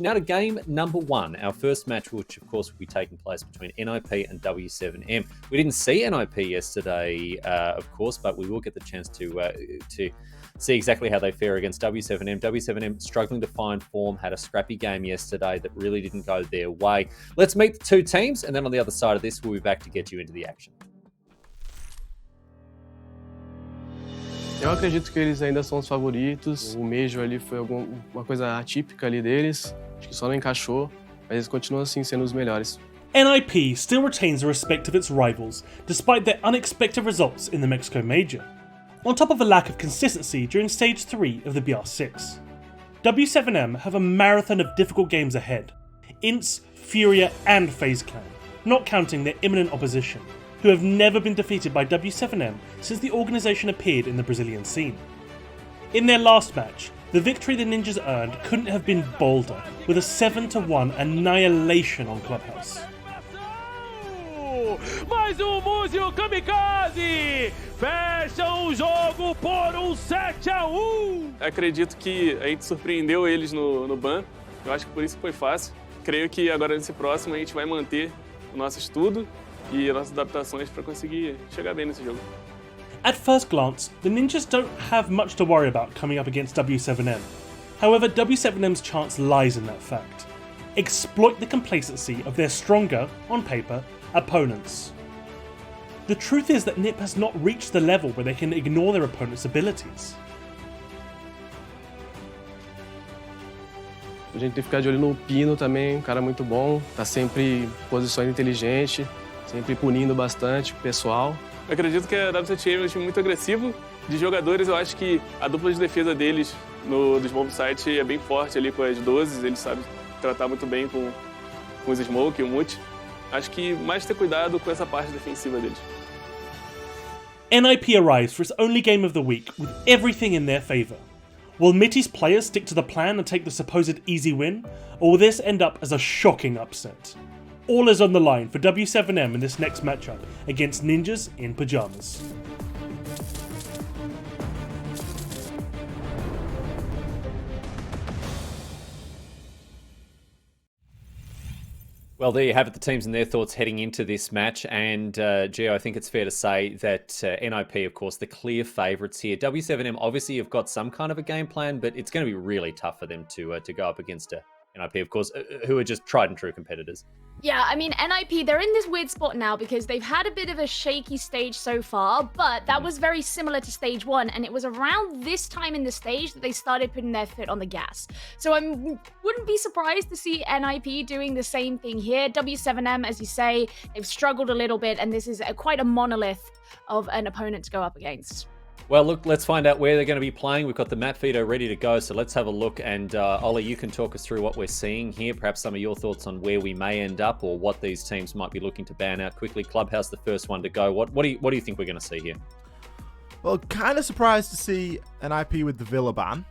Now to game number 1, our first match, which of course will be taking place between NIP and W7M. We didn't see NIP yesterday, of course, but we will get the chance to see exactly how they fare against W7M. W7M struggling to find form, had a scrappy game yesterday that really didn't go their way. Let's meet the two teams, and then on the other side of this, we'll be back to get you into the action. Eu acredito que eles ainda são os favoritos. O Major ali foi uma coisa atípica ali deles. Acho que só não encaixou, mas eles continuam assim sendo os melhores. NIP still retains the respect of its rivals, despite their unexpected results in the Mexico Major, on top of a lack of consistency during Stage 3 of the BR6. W7M have a marathon of difficult games ahead, Ints, Furia and FaZe Clan, not counting their imminent opposition, who have never been defeated by W7M since the organisation appeared in the Brazilian scene. In their last match, the victory the Ninjas earned couldn't have been bolder, with a 7-1 annihilation on Clubhouse. Mais Múzio Kamikaze! Fecham o jogo por 7-1! Acredito que a gente surpreendeu eles no ban. Eu acho que por isso foi fácil. Creio que agora nesse próximo a gente vai manter o nosso estudo e as nossas adaptações para conseguir chegar bem nesse jogo. At first glance, the Ninjas don't have much to worry about coming up against W7M. However, W7M's chance lies in that fact. Exploit the complacency of their stronger, on paper, opponents. The truth is that NIP has not reached the level where they can ignore their opponent's abilities. A gente tem que ficar de olho no Pino também, um cara muito bom, tá sempre em posições inteligentes, sempre punindo bastante o pessoal. Eu acredito que a W7M é um time muito agressivo. De jogadores, eu acho que a dupla de defesa deles dos bomb site é bem forte ali com as 12, eles sabem tratar muito bem com os Smoke e o Mute. Acho que mais ter cuidado com essa parte defensiva deles. NIP arrives for its only game of the week with everything in their favour. Will Mitty's players stick to the plan and take the supposed easy win, or will this end up as a shocking upset? All is on the line for W7M in this next matchup against Ninjas in Pyjamas. Well, there you have it, the teams and their thoughts heading into this match. And, Gio, I think it's fair to say that NIP, of course, the clear favourites here. W7M obviously have got some kind of a game plan, but it's going to be really tough for them to go up against NIP, of course, who are just tried and true competitors. Yeah, I mean, NIP, they're in this weird spot now because they've had a bit of a shaky stage so far, but that was very similar to stage 1, and it was around this time in the stage that they started putting their foot on the gas. So I wouldn't be surprised to see NIP doing the same thing here. W7M, as you say, they've struggled a little bit, and this is quite a monolith of an opponent to go up against. Well, look, let's find out where they're going to be playing. We've got the map feeder ready to go, so let's have a look. And Ollie, you can talk us through what we're seeing here, perhaps some of your thoughts on where we may end up or what these teams might be looking to ban out quickly. Clubhouse, the first one to go. What do you think we're going to see here? Well, kind of surprised to see an IP with the Villa ban.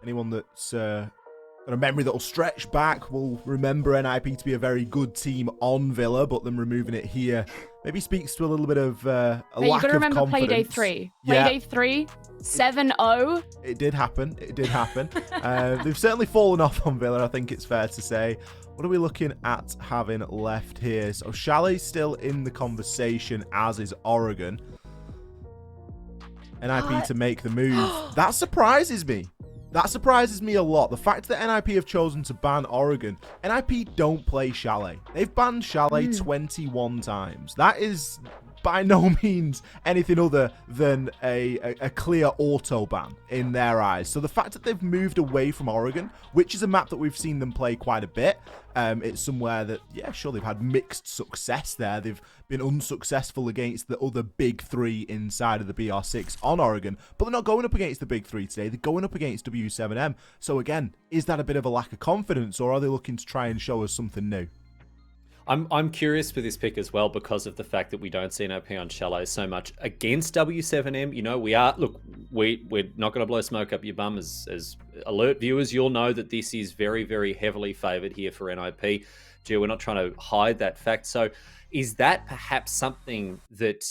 Anyone that's got a memory that'll stretch back will remember NIP to be a very good team on Villa, but them removing it here maybe speaks to a little bit of a lack of confidence. You've got to remember Playday 3. Playday 3, 7-0. It did happen. They've certainly fallen off on Villa, I think it's fair to say. What are we looking at having left here? So Chalet's still in the conversation, as is Oregon. NIP to make the move. That surprises me. That surprises me a lot. The fact that NIP have chosen to ban Oregon. NIP don't play Chalet. They've banned Chalet 21 times. That is by no means anything other than a clear auto ban in their eyes. So the fact that they've moved away from Oregon, which is a map that we've seen them play quite a bit, it's somewhere that, yeah, sure, they've had mixed success there. They've been unsuccessful against the other big three inside of the BR6 on Oregon, but they're not going up against the big three today. They're going up against W7M. So again, is that a bit of a lack of confidence, or are they looking to try and show us something new? I'm curious for this pick as well because of the fact that we don't see NIP on Chalet so much against W7M. You know, we're not going to blow smoke up your bum as alert viewers, you'll know that this is very, very heavily favoured here for NIP. Gee, we're not trying to hide that fact. So is that perhaps something that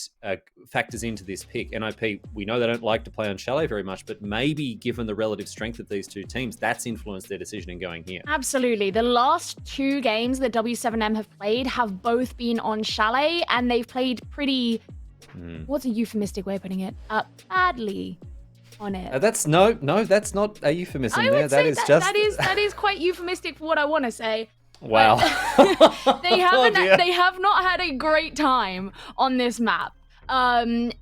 factors into this pick? NIP, we know they don't like to play on Chalet very much, but maybe given the relative strength of these two teams, that's influenced their decision in going here. Absolutely. The last 2 games that W7M have played have both been on Chalet, and they've played pretty, what's a euphemistic way of putting it? Badly on it. That's not a euphemism I there. would That say is just... that is quite euphemistic for what I want to say. Wow. They have not had a great time on this map. And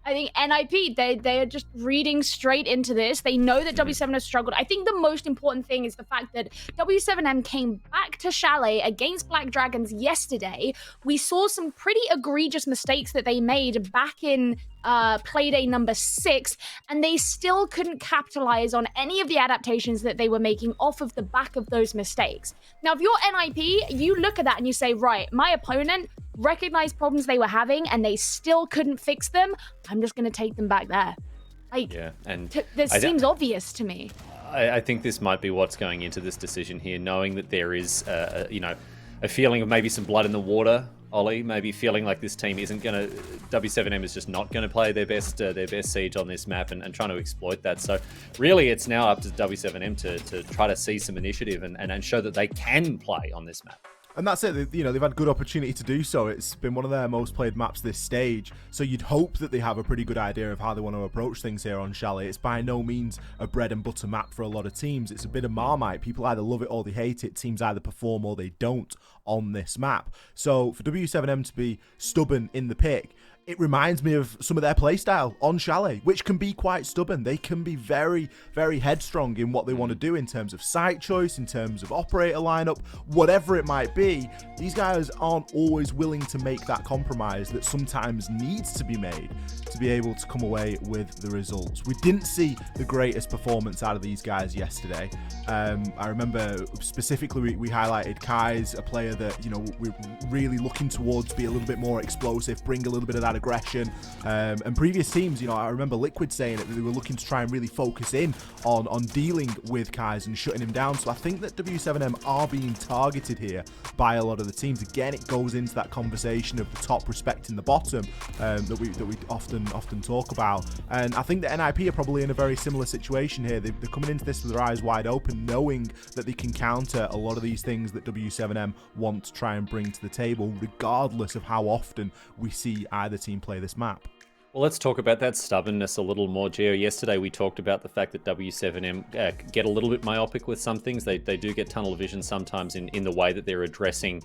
I think NIP, they are just reading straight into this. They know that W7 has struggled. I think the most important thing is the fact that W7M came back to Chalet against Black Dragons yesterday. We saw some pretty egregious mistakes that they made back in Playday number 6, and they still couldn't capitalize on any of the adaptations that they were making off of the back of those mistakes. Now, if you're NIP, you look at that and you say, right, my opponent recognized problems they were having and they still couldn't fix them. I'm just going to take them back there. Like, yeah, and this seems obvious to me. I think this might be what's going into this decision here, knowing that there is, a feeling of maybe some blood in the water. Ollie, maybe feeling like this team isn't going to, W7M is just not going to play their best siege on this map and trying to exploit that. So really, it's now up to W7M to try to see some initiative and show that they can play on this map. And that's it. They've had good opportunity to do so. It's been one of their most played maps this stage. So you'd hope that they have a pretty good idea of how they want to approach things here on Chalet. It's by no means a bread and butter map for a lot of teams. It's a bit of Marmite. People either love it or they hate it. Teams either perform or they don't on this map. So for W7M to be stubborn in the pick, it reminds me of some of their playstyle on Chalet, which can be quite stubborn. They can be very, very headstrong in what they want to do in terms of site choice, in terms of operator lineup, whatever it might be. These guys aren't always willing to make that compromise that sometimes needs to be made to be able to come away with the results. We didn't see the greatest performance out of these guys yesterday. I remember specifically we highlighted Kai's, a player that, we're really looking towards be a little bit more explosive, bring a little bit of that aggression, and previous teams, I remember Liquid saying that they were looking to try and really focus in on dealing with Kais and shutting him down. So I think that W7M are being targeted here by a lot of the teams. Again, it goes into that conversation of the top respecting the bottom that we often talk about, and I think that NIP are probably in a very similar situation here. They're coming into this with their eyes wide open, knowing that they can counter a lot of these things that W7M want to try and bring to the table, regardless of how often we see either team play this map. Well, let's talk about that stubbornness a little more, Gio. Yesterday, we talked about the fact that W7M get a little bit myopic with some things. They do get tunnel vision sometimes in the way that they're addressing,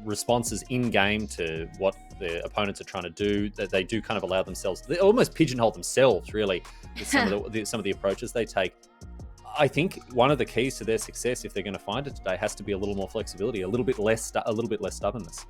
responses in-game to what the opponents are trying to do. That they do kind of allow themselves, they almost pigeonhole themselves, really, with some of the approaches they take. I think one of the keys to their success, if they're going to find it today, has to be a little more flexibility, a little bit less stubbornness.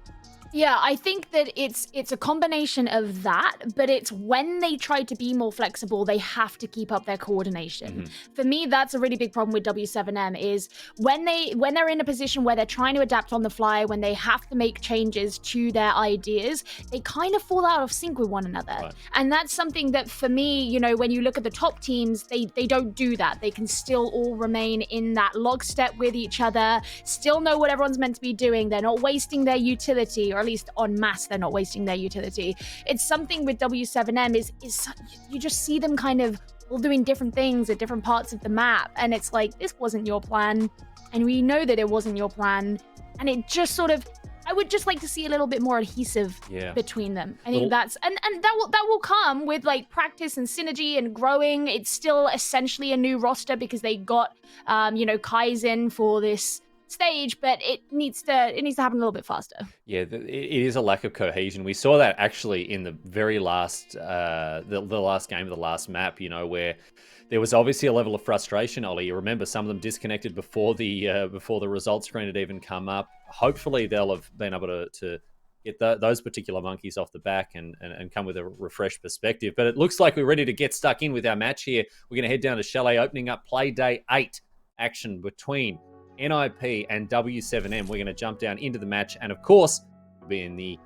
Yeah, I think that it's a combination of that, but it's when they try to be more flexible, they have to keep up their coordination. For me, that's a really big problem with W7M is when they're in a position where they're trying to adapt on the fly, when they have to make changes to their ideas, they kind of fall out of sync with one another. Right. And that's something that for me, when you look at the top teams, they don't do that. They can still all remain in that lockstep with each other, still know what everyone's meant to be doing. They're not wasting their utility, or at least en masse, they're not wasting their utility. It's something with W7M is you just see them kind of all doing different things at different parts of the map, and it's like, this wasn't your plan, and we know that it wasn't your plan, and it just sort of, I would just like to see a little bit more adhesive between them. I think that's and that will come with like practice and synergy and growing. It's still essentially a new roster because they got Kai's in for this stage, but it needs to happen a little bit faster. Yeah, it is a lack of cohesion. We saw that actually in the very last the last game of the last map, where there was obviously a level of frustration, Ollie. You remember some of them disconnected before the results screen had even come up. Hopefully they'll have been able to get those particular monkeys off the back and come with a refreshed perspective. But it looks like we're ready to get stuck in with our match here. We're going to head down to Chalet, opening up Playday 8 action between NIP and W7M. We're going to jump down into the match, and of course, we'll be in the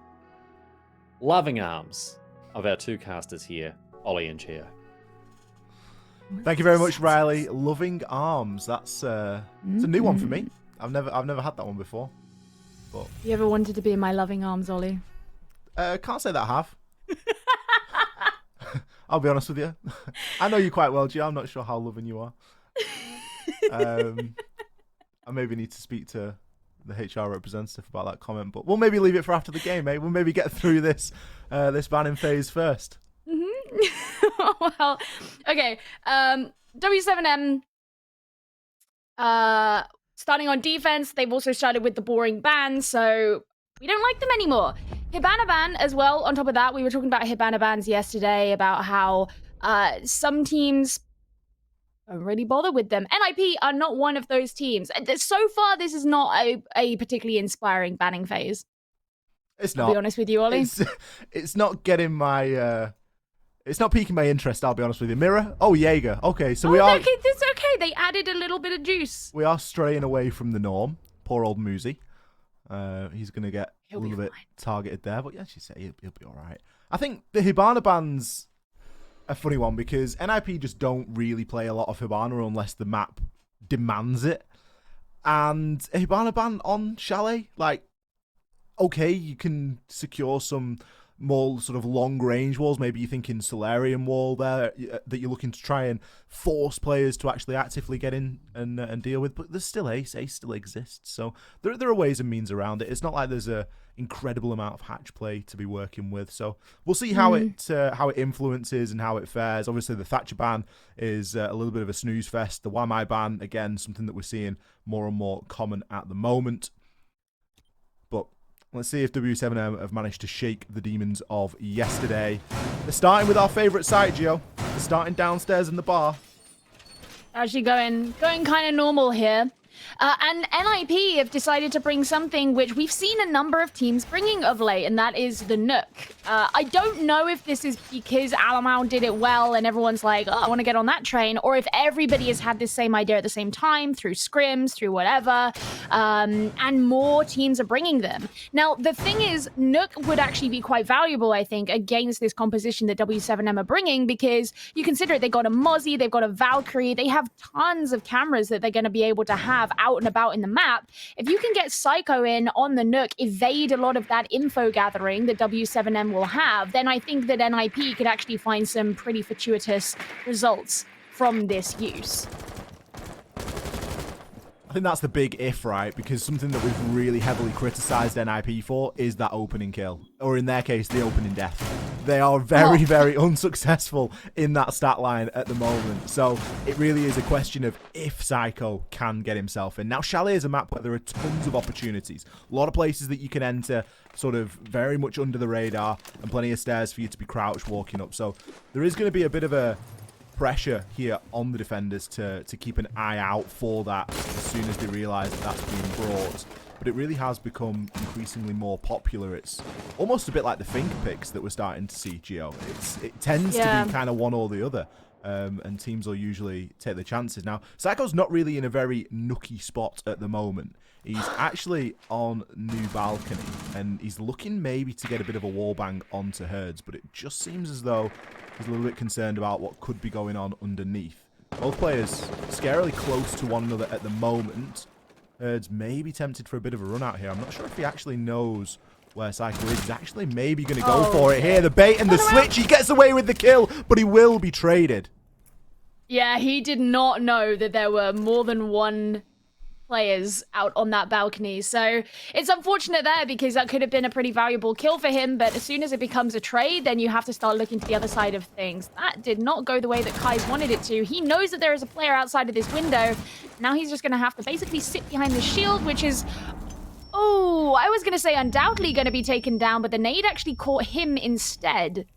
loving arms of our two casters here, Ollie and Gio. Thank you very much, Riley. Loving arms. That's it's a new one for me. I've never had that one before. But You ever wanted to be in my loving arms, Ollie? can't say that I have. I'll be honest with you. I know you quite well, Gio. I'm not sure how loving you are. I maybe need to speak to the HR representative about that comment, but we'll maybe leave it for after the game, mate. We'll maybe get through this this banning phase first. Well, okay. W7M starting on defense. They've also started with the boring bans, so we don't like them anymore. Hibana ban as well. On top of that, we were talking about Hibana bans yesterday, about how some teams don't really bother with them. NIP are not one of those teams. So far, this is not a particularly inspiring banning phase. It's not. I'll be honest with you, Ollie. It's not getting my... it's not piquing my interest, I'll be honest with you. Mirror? Oh, Jaeger. Okay, so we are... Okay, it's okay. They added a little bit of juice. We are straying away from the norm. Poor old Muzi. He's going to get a little bit targeted there, but yeah, as you say, he'll be all right. I think the Hibana ban's a funny one because NIP just don't really play a lot of Hibana unless the map demands it. And a Hibana ban on Chalet, like, okay, you can secure some more sort of long range walls. Maybe you're thinking Solarium wall there that you're looking to try and force players to actually actively get in and deal with. But there's still Ace. Ace still exists. So there are ways and means around it. It's not like there's a incredible amount of hatch play to be working with. So we'll see how it influences and how it fares. Obviously, the Thatcher ban is a little bit of a snooze fest. The YMI ban, again, something that we're seeing more and more common at the moment. But let's see if W7M have managed to shake the demons of yesterday. They're starting with our favourite site, Gio. They're starting downstairs in the bar. Actually going kind of normal here. And NIP have decided to bring something which we've seen a number of teams bringing of late, and that is the Nook. I don't know if this is because Alamau did it well and everyone's like, oh, I want to get on that train, or if everybody has had this same idea at the same time through scrims, through whatever, and more teams are bringing them. Now, the thing is, Nook would actually be quite valuable, I think, against this composition that W7M are bringing, because you consider it, they've got a Mozzie, they've got a Valkyrie, they have tons of cameras that they're going to be able to have out and about in the map. If you can get Psycho in on the Nook, evade a lot of that info gathering that W7M will have, then I think that NIP could actually find some pretty fortuitous results from this use. I think that's the big if, right? Because something that we've really heavily criticised NIP for is that opening kill. Or in their case, the opening death. They are very, very unsuccessful in that stat line at the moment. So it really is a question of if Psycho can get himself in. Now, Chalet is a map where there are tons of opportunities. A lot of places that you can enter sort of very much under the radar and plenty of stairs for you to be crouched walking up. So there is going to be a bit of a pressure here on the defenders to keep an eye out for that as soon as they realise that that's being brought. But it really has become increasingly more popular. It's almost a bit like the finger picks that we're starting to see, Gio. It tends to be kind of one or the other, and teams will usually take the chances. Now, Psycho's not really in a very nooky spot at the moment. He's actually on New Balcony, and he's looking maybe to get a bit of a wallbang onto Herds, but it just seems as though he's a little bit concerned about what could be going on underneath. Both players scarily close to one another at the moment. Herds may be tempted for a bit of a run out here. I'm not sure if he actually knows where Psycho is. He's actually maybe going to go for it here. The bait and the switch. He gets away with the kill, but he will be traded. Yeah, he did not know that there were more than one players out on that balcony. So it's unfortunate there, because that could have been a pretty valuable kill for him. But as soon as it becomes a trade, then you have to start looking to the other side of things. That did not go the way that Kai's wanted it to. He knows that there is a player outside of this window. Now he's just going to have to basically sit behind the shield, which is... Oh, I was going to say undoubtedly going to be taken down, but the nade actually caught him instead.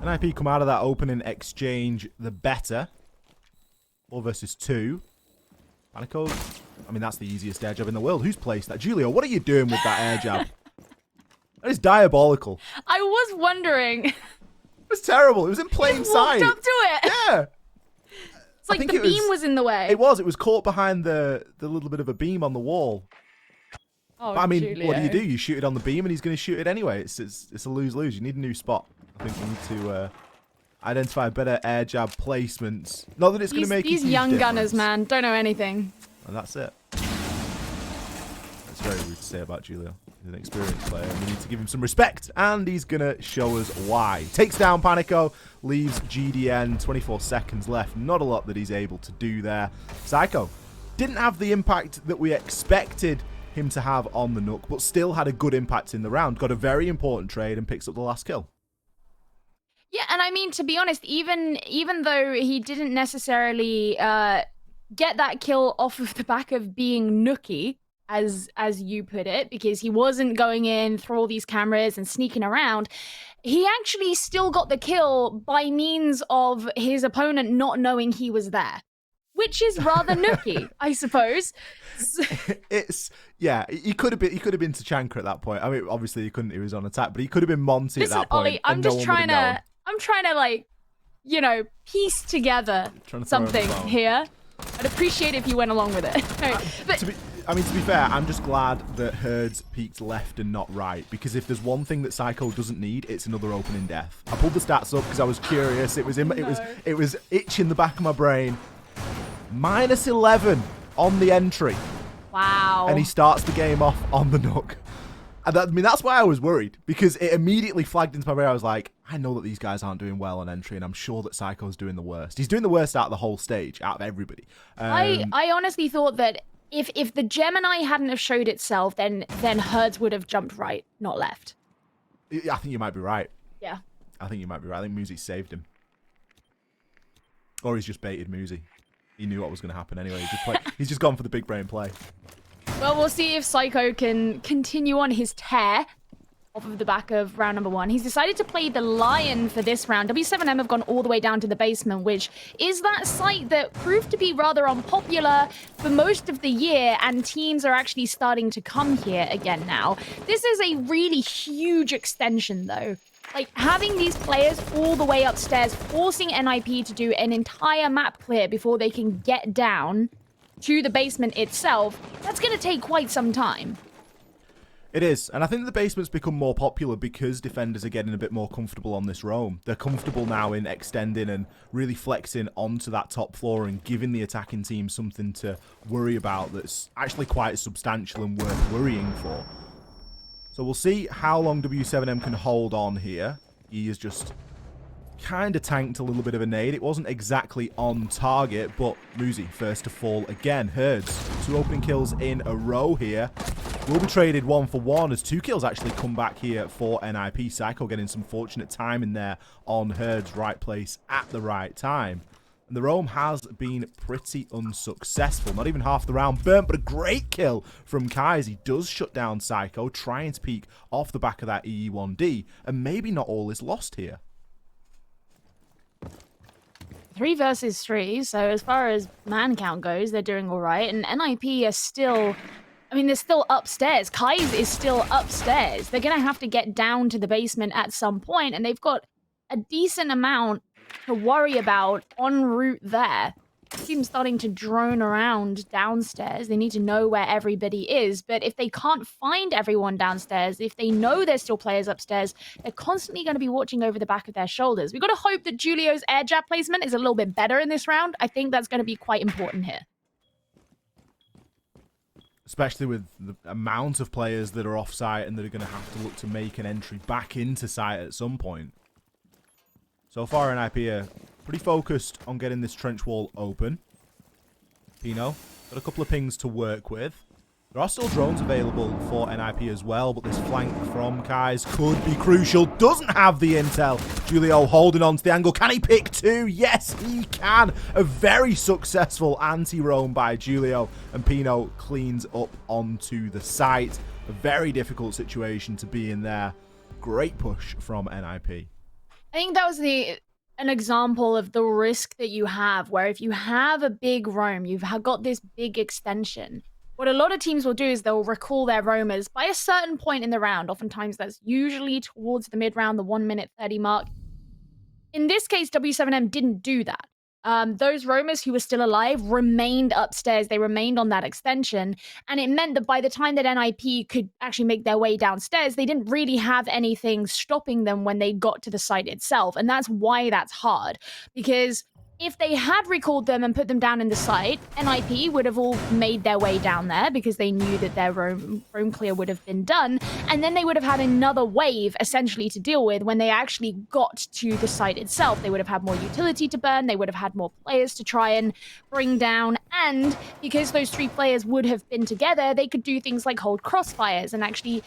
NIP come out of that opening exchange the better. 4 versus 2. Panico. I mean, that's the easiest air jab in the world. Who's placed that? Julio, what are you doing with that air jab? That is diabolical. I was wondering. It was terrible. It was in plain sight. Walked up to it. Yeah. It's like the beam was in the way. It was. It was caught behind the little bit of a beam on the wall. Oh, but, I mean, Julio. what do? You shoot it on the beam and he's going to shoot it anyway. It's a lose-lose. You need a new spot. I think you need to identify better air jab placements. Not that it's going to make these a huge young gunners, difference. man, don't know anything. And that's it. That's very rude to say about Julio. He's an experienced player, and we need to give him some respect. And he's going to show us why. Takes down Panico, leaves GDN, 24 seconds left. Not a lot that he's able to do there. Psycho didn't have the impact that we expected him to have on the Nook, but still had a good impact in the round. Got a very important trade and picks up the last kill. Yeah, and I mean, to be honest, even though he didn't necessarily get that kill off of the back of being nookie, as you put it, because he wasn't going in through all these cameras and sneaking around, he actually still got the kill by means of his opponent not knowing he was there, which is rather nookie, I suppose. He could have been Tachanka at that point. I mean, obviously he couldn't. He was on attack, but he could have been Monty Listen, at that point. Ollie, I'm trying to like, you know, piece together something here. I'd appreciate it if you went along with it. But to be fair, I'm just glad that Herds peeked left and not right, because if there's one thing that Psycho doesn't need, it's another opening death. I pulled the stats up because I was curious. It was itching the back of my brain. -11 on the entry. wow. And he starts the game off on the Nook. And that's why I was worried, because it immediately flagged into my brain. I was like, I know that these guys aren't doing well on entry, and I'm sure that Psycho's doing the worst. He's doing the worst out of the whole stage, out of everybody. I honestly thought that if the Gemini hadn't have showed itself, then Herds would have jumped right, not left. I think you might be right. Yeah. I think you might be right. I think Muzi saved him. Or he's just baited Muzi. He knew what was going to happen anyway. He's just gone for the big brain play. Well, we'll see if Psycho can continue on his tear off of the back of round number 1. He's decided to play the Lion for this round. W7M have gone all the way down to the basement, which is that site that proved to be rather unpopular for most of the year, and teams are actually starting to come here again now. This is a really huge extension, though. Like, having these players all the way upstairs, forcing NIP to do an entire map clear before they can get down to the basement itself, that's going to take quite some time. It is, and I think the basement's become more popular because defenders are getting a bit more comfortable on this roam. They're comfortable now in extending and really flexing onto that top floor and giving the attacking team something to worry about that's actually quite substantial and worth worrying for. So we'll see how long W7M can hold on here. He is just kind of tanked a little bit of a nade. It wasn't exactly on target, but Muzi first to fall again. Herds, 2 opening kills in a row here. Will be traded 1 for 1 as 2 kills actually come back here for NIP. Psycho getting some fortunate time in there on Herds, right place at the right time. And the roam has been pretty unsuccessful. Not even half the round burnt, but a great kill from Kai as he does shut down Psycho, trying to peek off the back of that EE1D. And maybe not all is lost here. 3 versus 3, so as far as man count goes, they're doing all right. And NIP are still, I mean, they're still upstairs. Kai's is still upstairs. They're going to have to get down to the basement at some point, and they've got a decent amount to worry about en route there. Team's starting to drone around downstairs. They need to know where everybody is, but if they can't find everyone downstairs, if they know there's still players upstairs, they're constantly going to be watching over the back of their shoulders. We've got to hope that Julio's air jab placement is a little bit better in this round. I think that's going to be quite important here. Especially with the amount of players that are off site and that are going to have to look to make an entry back into site at some point. So far, NIP are pretty focused on getting this trench wall open. Pino got a couple of pings to work with. There are still drones available for NIP as well, but this flank from Kai's could be crucial. Doesn't have the intel. Julio holding on to the angle. Can he pick 2? Yes, he can. A very successful anti-roam by Julio, and Pino cleans up onto the site. A very difficult situation to be in there. Great push from NIP. I think that was an example of the risk that you have, where if you have a big roam, you've got this big extension. What a lot of teams will do is they'll recall their roamers by a certain point in the round. Oftentimes that's usually towards the mid-round, the 1 minute 30 mark. In this case, W7M didn't do that. those roamers who were still alive remained upstairs. They remained on that extension. And it meant that by the time that NIP could actually make their way downstairs, they didn't really have anything stopping them when they got to the site itself. And that's why that's hard. Because if they had recalled them and put them down in the site, NIP would have all made their way down there because they knew that their roam clear would have been done. And then they would have had another wave, essentially, to deal with when they actually got to the site itself. They would have had more utility to burn. They would have had more players to try and bring down. And because those 3 players would have been together, they could do things like hold crossfires and actually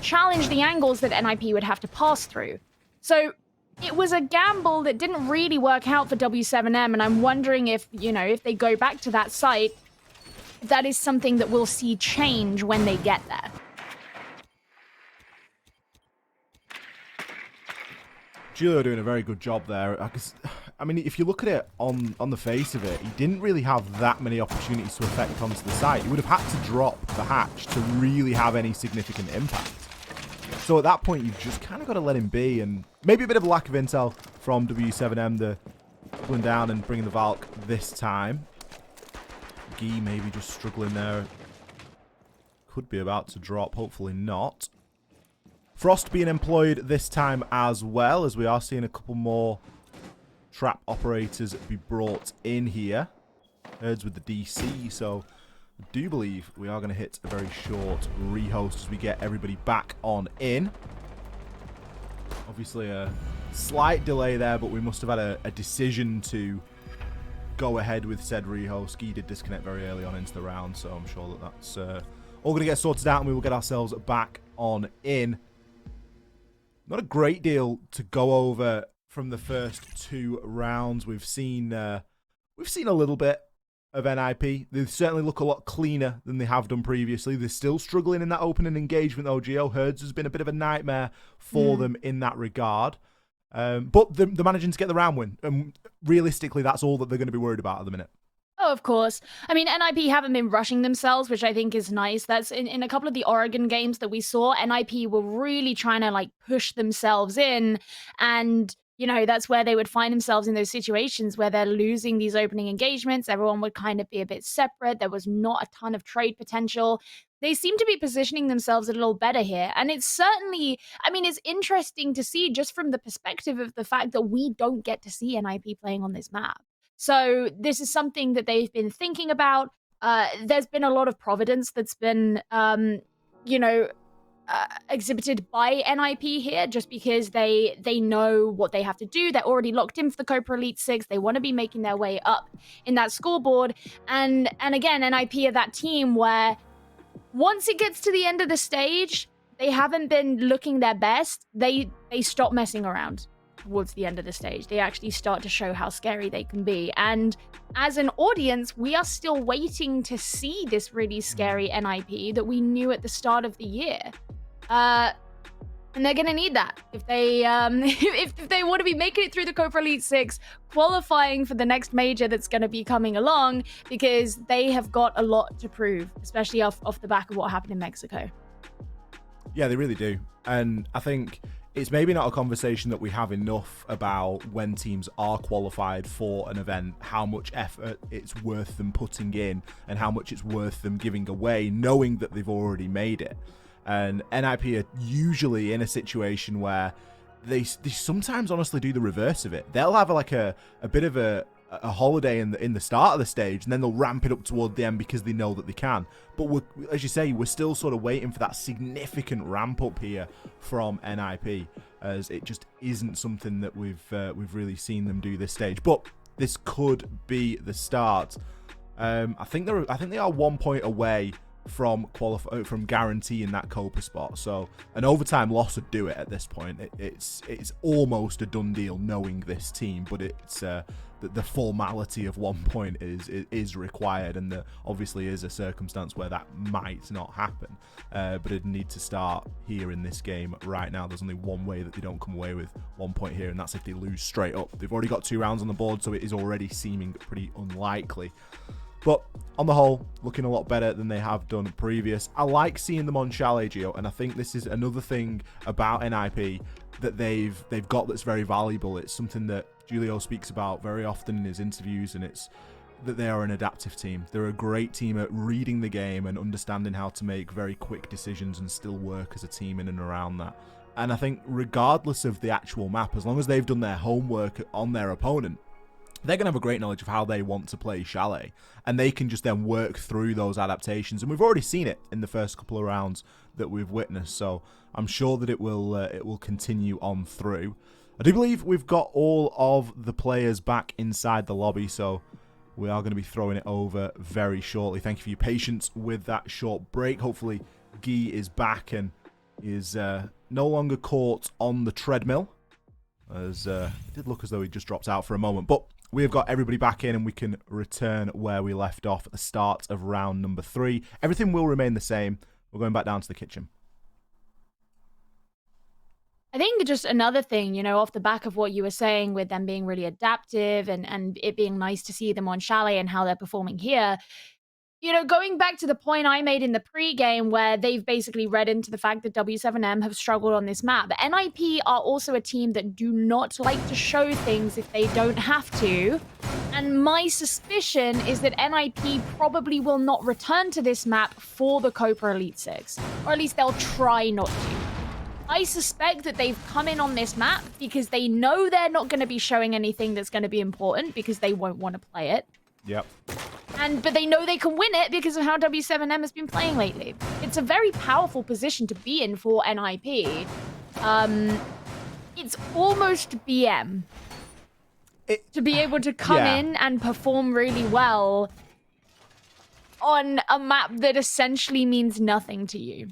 challenge the angles that NIP would have to pass through. So it was a gamble that didn't really work out for W7M, and I'm wondering if, if they go back to that site, that is something that we'll see change when they get there. Julio doing a very good job there. I mean, if you look at it on the face of it, he didn't really have that many opportunities to affect onto the site. He would have had to drop the hatch to really have any significant impact. So at that point, you've just kind of got to let him be, and maybe a bit of a lack of intel from W7M, the pulling down and bringing the Valk this time. Guy maybe just struggling there. Could be about to drop, hopefully not. Frost being employed this time as well, as we are seeing a couple more trap operators be brought in here. Herds with the DC, so I do believe we are going to hit a very short rehost as we get everybody back on in. Obviously a slight delay there, but we must have had a decision to go ahead with said rehost. Ski did disconnect very early on into the round, so I'm sure that that's all going to get sorted out and we will get ourselves back on in. Not a great deal to go over from the first 2 rounds. We've seen a little bit of NIP. They certainly look a lot cleaner than they have done previously. They're still struggling in that opening engagement, though, Gio. Herds has been a bit of a nightmare for them in that regard. But they're managing to get the round win. And realistically, that's all that they're going to be worried about at the minute. Oh, of course. I mean, NIP haven't been rushing themselves, which I think is nice. That's in a couple of the Oregon games that we saw, NIP were really trying to push themselves in, and that's where they would find themselves in those situations where they're losing these opening engagements. Everyone would kind of be a bit separate. There was not a ton of trade potential. They seem to be positioning themselves a little better here. And it's certainly, it's interesting to see just from the perspective of the fact that we don't get to see NIP playing on this map. So this is something that they've been thinking about. There's been a lot of providence that's been, exhibited by NIP here, just because they know what they have to do. They're already locked in for the Cobra Elite 6. They want to be making their way up in that scoreboard. And again, NIP are that team where once it gets to the end of the stage, they haven't been looking their best. They stop messing around towards the end of the stage. They actually start to show how scary they can be. And as an audience, we are still waiting to see this really scary NIP that we knew at the start of the year. And they're going to need that if they if they want to be making it through the Cobra Elite 6, qualifying for the next major that's going to be coming along, because they have got a lot to prove, especially off the back of what happened in Mexico. Yeah, they really do. And I think it's maybe not a conversation that we have enough about when teams are qualified for an event, how much effort it's worth them putting in and how much it's worth them giving away, knowing that they've already made it. And NIP are usually in a situation where they sometimes honestly do the reverse of it. They'll have a bit of a holiday in the start of the stage, and then they'll ramp it up toward the end because they know that they can. But as you say, we're still sort of waiting for that significant ramp up here from NIP, as it just isn't something that we've really seen them do this stage. But this could be the start. I think they are 1 point away from guaranteeing that Copa spot, so an overtime loss would do it at this point. It's almost a done deal knowing this team, but it's the formality of 1 point is required, and there obviously is a circumstance where that might not happen, but it'd need to start here in this game right now. There's only one way that they don't come away with 1 point here, and that's if they lose straight up. They've already got 2 rounds on the board, so it is already seeming pretty unlikely. But on the whole, looking a lot better than they have done previous. I like seeing them on Chalet, Gio, and I think this is another thing about NIP that they've got that's very valuable. It's something that Julio speaks about very often in his interviews, and it's that they are an adaptive team. They're a great team at reading the game and understanding how to make very quick decisions and still work as a team in and around that. And I think regardless of the actual map, as long as they've done their homework on their opponent, they're going to have a great knowledge of how they want to play Chalet, and they can just then work through those adaptations. And we've already seen it in the first couple of rounds that we've witnessed, so I'm sure that it will continue on through. I do believe we've got all of the players back inside the lobby, so we are going to be throwing it over very shortly. Thank you for your patience with that short break. Hopefully, Guy is back and is no longer caught on the treadmill, as it did look as though he just dropped out for a moment. But we have got everybody back in, and we can return where we left off at the start of round number 3. Everything will remain the same. We're going back down to the kitchen. I think just another thing, you know, off the back of what you were saying with them being really adaptive and it being nice to see them on Chalet and how they're performing here, you know, going back to the point I made in the pregame where they've basically read into the fact that W7M have struggled on this map. But NIP are also a team that do not like to show things if they don't have to. And my suspicion is that NIP probably will not return to this map for the Copa Elite 6. Or at least they'll try not to. I suspect that they've come in on this map because they know they're not going to be showing anything that's going to be important because they won't want to play it. Yep. But they know they can win it because of how W7M has been playing lately. It's a very powerful position to be in for NIP. It's almost BM. To be able to come in and perform really well on a map that essentially means nothing to you.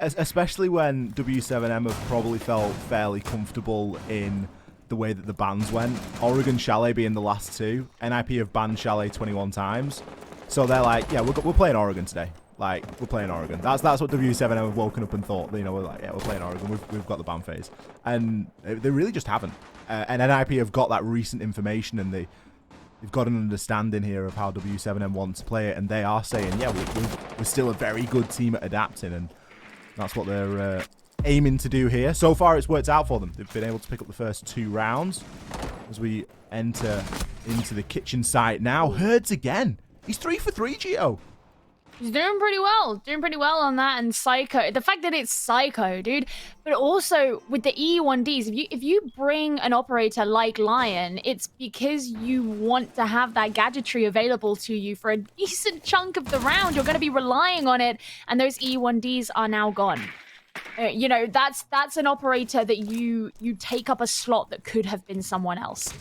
Especially when W7M have probably felt fairly comfortable in the way that the bans went. Oregon Chalet being the last 2. NIP have banned Chalet 21 times. So they're like, yeah, we're playing Oregon today. Like, we're playing Oregon. That's what W7M have woken up and thought. You know, we're like, yeah, we're playing Oregon. We've got the ban phase. And they really just haven't. And NIP have got that recent information, and they've got an understanding here of how W7M wants to play it. And they are saying, yeah, we're still a very good team at adapting. And that's what they're aiming to do here. So far, it's worked out for them. They've been able to pick up the first 2 rounds. As we enter into the kitchen site now. Herds again. He's 3 for 3, Gio. He's doing pretty well. Doing pretty well on that. And Psycho. The fact that it's Psycho, dude. But also, with the E1Ds, if you bring an operator like Lion, it's because you want to have that gadgetry available to you for a decent chunk of the round. You're going to be relying on it. And those E1Ds are now gone. You know, that's an operator that you take up a slot that could have been someone else.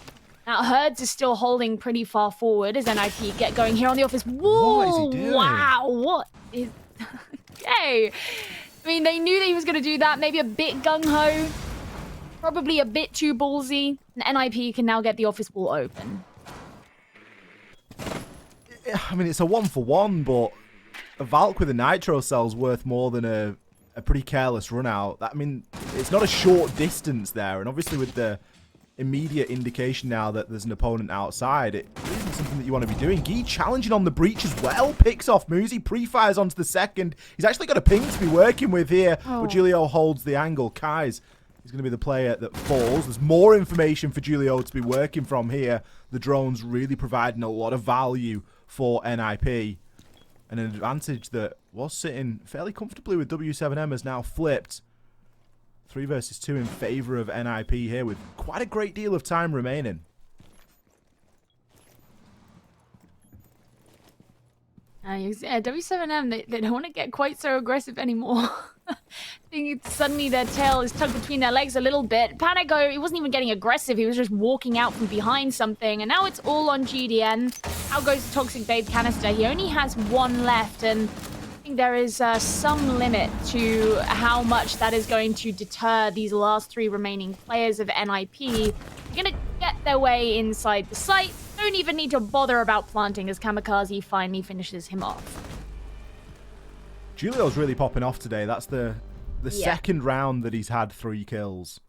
Now, Herds is still holding pretty far forward as NIP get going here on the office. Whoa! What is he doing? Wow, what is... Okay. I mean, they knew that he was going to do that. Maybe a bit gung-ho. Probably a bit too ballsy. And NIP can now get the office wall open. I mean, it's a 1-for-1, but a Valk with a Nitro cell's worth more than a pretty careless run out. I mean, it's not a short distance there. And obviously with the immediate indication now that there's an opponent outside, it isn't something that you want to be doing. Guy challenging on the breach as well. Picks off Muzi, pre-fires onto the second. He's actually got a ping to be working with here, but Julio holds the angle. Kai's is going to be the player that falls. There's more information for Julio to be working from here. The drone's really providing a lot of value for NIP. And an advantage that was sitting fairly comfortably with W7M has now flipped. 3 versus 2 in favor of NIP here with quite a great deal of time remaining. W7M, they don't want to get quite so aggressive anymore. I think suddenly their tail is tucked between their legs a little bit. Panago, he wasn't even getting aggressive. He was just walking out from behind something. And now it's all on GDN. Out goes the Toxic Babe canister. He only has 1 left. And I think there is some limit to how much that is going to deter these last 3 remaining players of NIP. They're going to get their way inside the site. Don't even need to bother about planting as Kamikaze finally finishes him off. Julio's really popping off today. That's the second round that he's had 3 kills.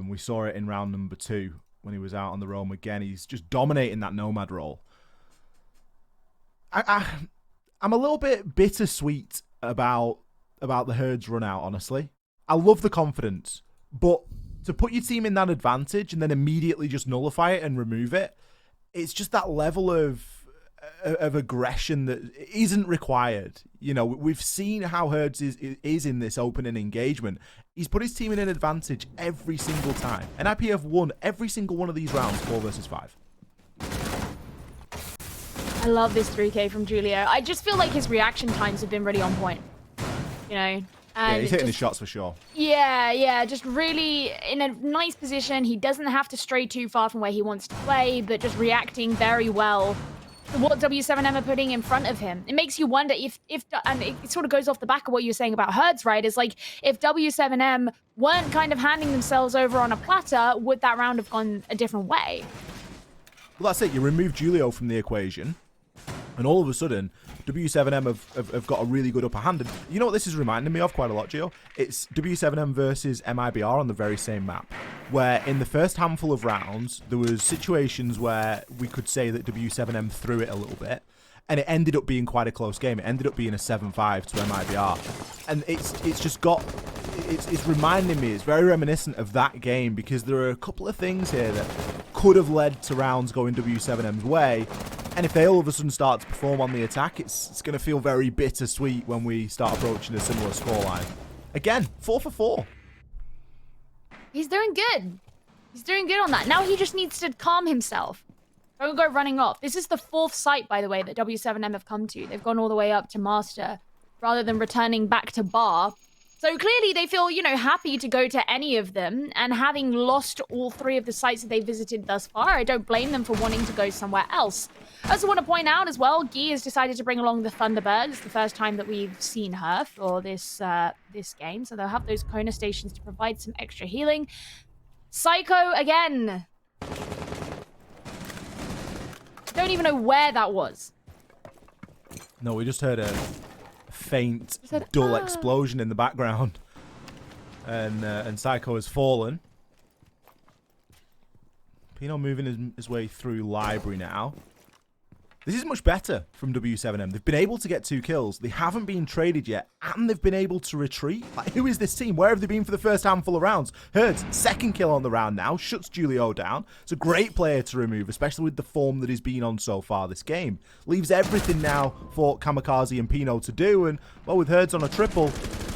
We saw it in round number 2 when he was out on the roam again. He's just dominating that Nomad role. I'm a little bit bittersweet about the Herds run out, honestly. I love the confidence, but To put your team in that advantage and then immediately just nullify it and remove it, it's just that level of aggression that isn't required. You know, we've seen how Herds is in this opening engagement. He's put his team in an advantage every single time. NIP have won every single one of these rounds, 4 versus 5. I love this 3K from Julio. I just feel like his reaction times have been really on point. You know? Yeah, he's hitting his shots for sure. Yeah, just really in a nice position. He doesn't have to stray too far from where he wants to play, but just reacting very well to what W7M are putting in front of him. It makes you wonder if and it sort of goes off the back of what you were saying about Herds, right? Is like, if W7M weren't kind of handing themselves over on a platter, would that round have gone a different way? Well, that's it. You remove Julio from the equation, and all of a sudden, W7M have got a really good upper hand. And you know what this is reminding me of quite a lot, Gio? It's W7M versus MIBR on the very same map, where in the first handful of rounds, there was situations where we could say that W7M threw it a little bit, and it ended up being quite a close game. It ended up being a 7-5 to MIBR. And it's just got... It's reminding me, it's very reminiscent of that game, because there are a couple of things here that could have led to rounds going W7M's way. And if they all of a sudden start to perform on the attack, it's going to feel very bittersweet when we start approaching a similar scoreline. Again, 4 for 4. He's doing good. He's doing good on that. Now he just needs to calm himself. Don't go running off. This is the 4th site, by the way, that W7M have come to. They've gone all the way up to Master, rather than returning back to Bar. So clearly they feel, you know, happy to go to any of them, and having lost all 3 of the sites that they visited thus far, I don't blame them for wanting to go somewhere else. I also want to point out as well, Guy has decided to bring along the Thunderbird. It's the first time that we've seen her for this this game, so they'll have those Kona stations to provide some extra healing. Psycho again. Don't even know where that was. No, we just heard a faint, dull explosion in the background, and Psycho has fallen. Pino moving his way through library now. This is much better from W7M. They've been able to get 2 kills. They haven't been traded yet, and they've been able to retreat. Like, who is this team? Where have they been for the first handful of rounds? Herds, 2nd kill on the round now, shuts Julio down. It's a great player to remove, especially with the form that he's been on so far this game. Leaves everything now for Kamikaze and Pino to do, and, well, with Herds on a triple,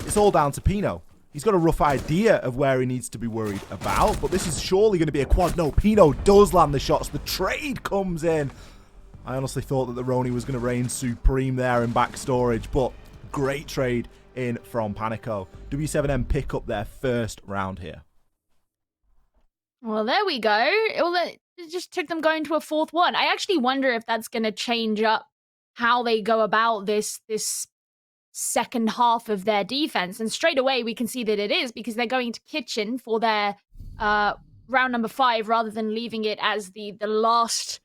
it's all down to Pino. He's got a rough idea of where he needs to be worried about, but this is surely going to be a quad. No, Pino does land the shots. The trade comes in. I honestly thought that the Roni was going to reign supreme there in back storage, but great trade in from Panico. W7M pick up their first round here. Well, there we go. It just took them going to a 4th one. I actually wonder if that's going to change up how they go about this second half of their defense. And straight away, we can see that it is, because they're going to Kitchen for their round number 5 rather than leaving it as the last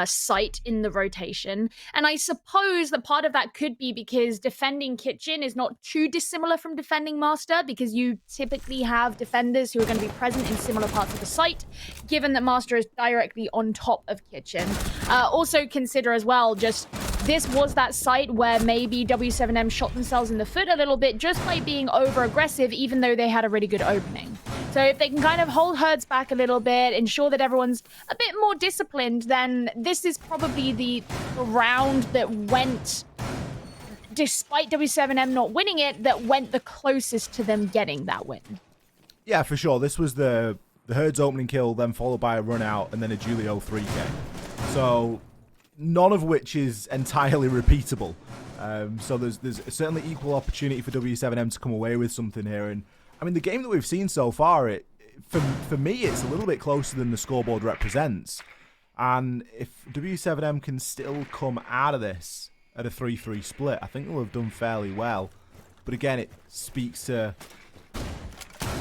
site in the rotation. And I suppose that part of that could be because defending Kitchen is not too dissimilar from defending Master, because you typically have defenders who are going to be present in similar parts of the site, given that Master is directly on top of Kitchen. Also consider as well, just this was that site where maybe W7M shot themselves in the foot a little bit just by being over-aggressive, even though they had a really good opening. So if they can kind of hold Herds back a little bit, ensure that everyone's a bit more disciplined, then this is probably the round that went, despite W7M not winning it, that went the closest to them getting that win. Yeah, for sure. This was the Herds opening kill, then followed by a run out, and then a Julio 3K. So none of which is entirely repeatable. So there's certainly equal opportunity for W7M to come away with something here. And I mean, the game that we've seen so far, for me, it's a little bit closer than the scoreboard represents. And if W7M can still come out of this at a 3-3 split, I think they'll have done fairly well. But again, it speaks to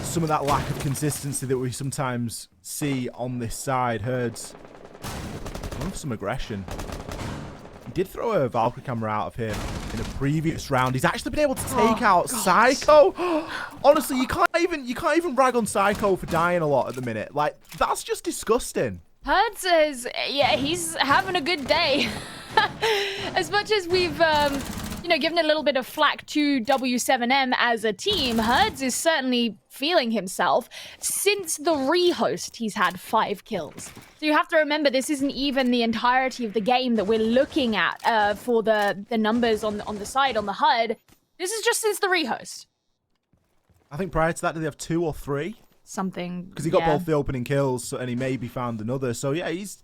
some of that lack of consistency that we sometimes see on this side. Herds, some aggression. He did throw a Valkyrie camera out of here in a previous round. He's actually been able to take out Psycho. Honestly, you can't even rag on Psycho for dying a lot at the minute. Like, that's just disgusting. Herds says, yeah, he's having a good day. As much as we've you know, giving a little bit of flack to W7M as a team, Herds is certainly feeling himself. Since the rehost, he's had 5 kills. So you have to remember, this isn't even the entirety of the game that we're looking at for the numbers on the side, on the HUD. This is just since the rehost. I think prior to that, did they have 2 or 3? Something. Because he got both the opening kills, and he maybe found another. So yeah, he's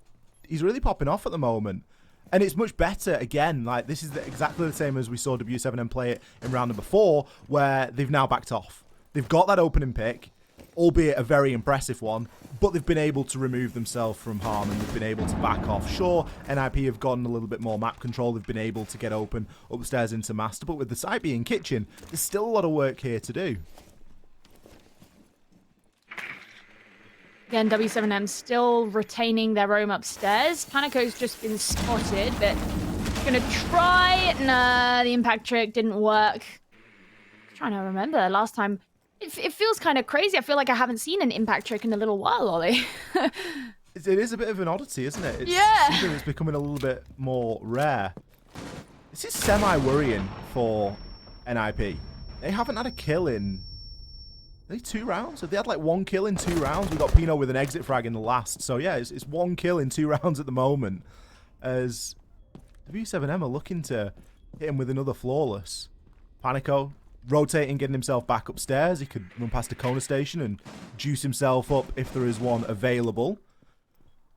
really popping off at the moment. And it's much better, again, like this is exactly the same as we saw W7M play it in round number 4, where they've now backed off. They've got that opening pick, albeit a very impressive one, but they've been able to remove themselves from harm and they've been able to back off. Sure, NIP have gotten a little bit more map control, they've been able to get open upstairs into Master, but with the site being kitchen, there's still a lot of work here to do. Again, W7M still retaining their roam upstairs. Panico's just been spotted, but gonna try. Nah, the impact trick didn't work. I'm trying to remember last time. It feels kind of crazy. I feel like I haven't seen an impact trick in a little while, Ollie. It is a bit of an oddity, isn't it? It's something that's becoming a little bit more rare. This is semi-worrying for NIP. They haven't had a kill in... Are they 2 rounds? Have they had like 1 kill in 2 rounds? We got Pino with an exit frag in the last. So yeah, it's 1 kill in 2 rounds at the moment. As W7M are looking to hit him with another flawless. Panico rotating, getting himself back upstairs. He could run past a corner station and juice himself up if there is one available.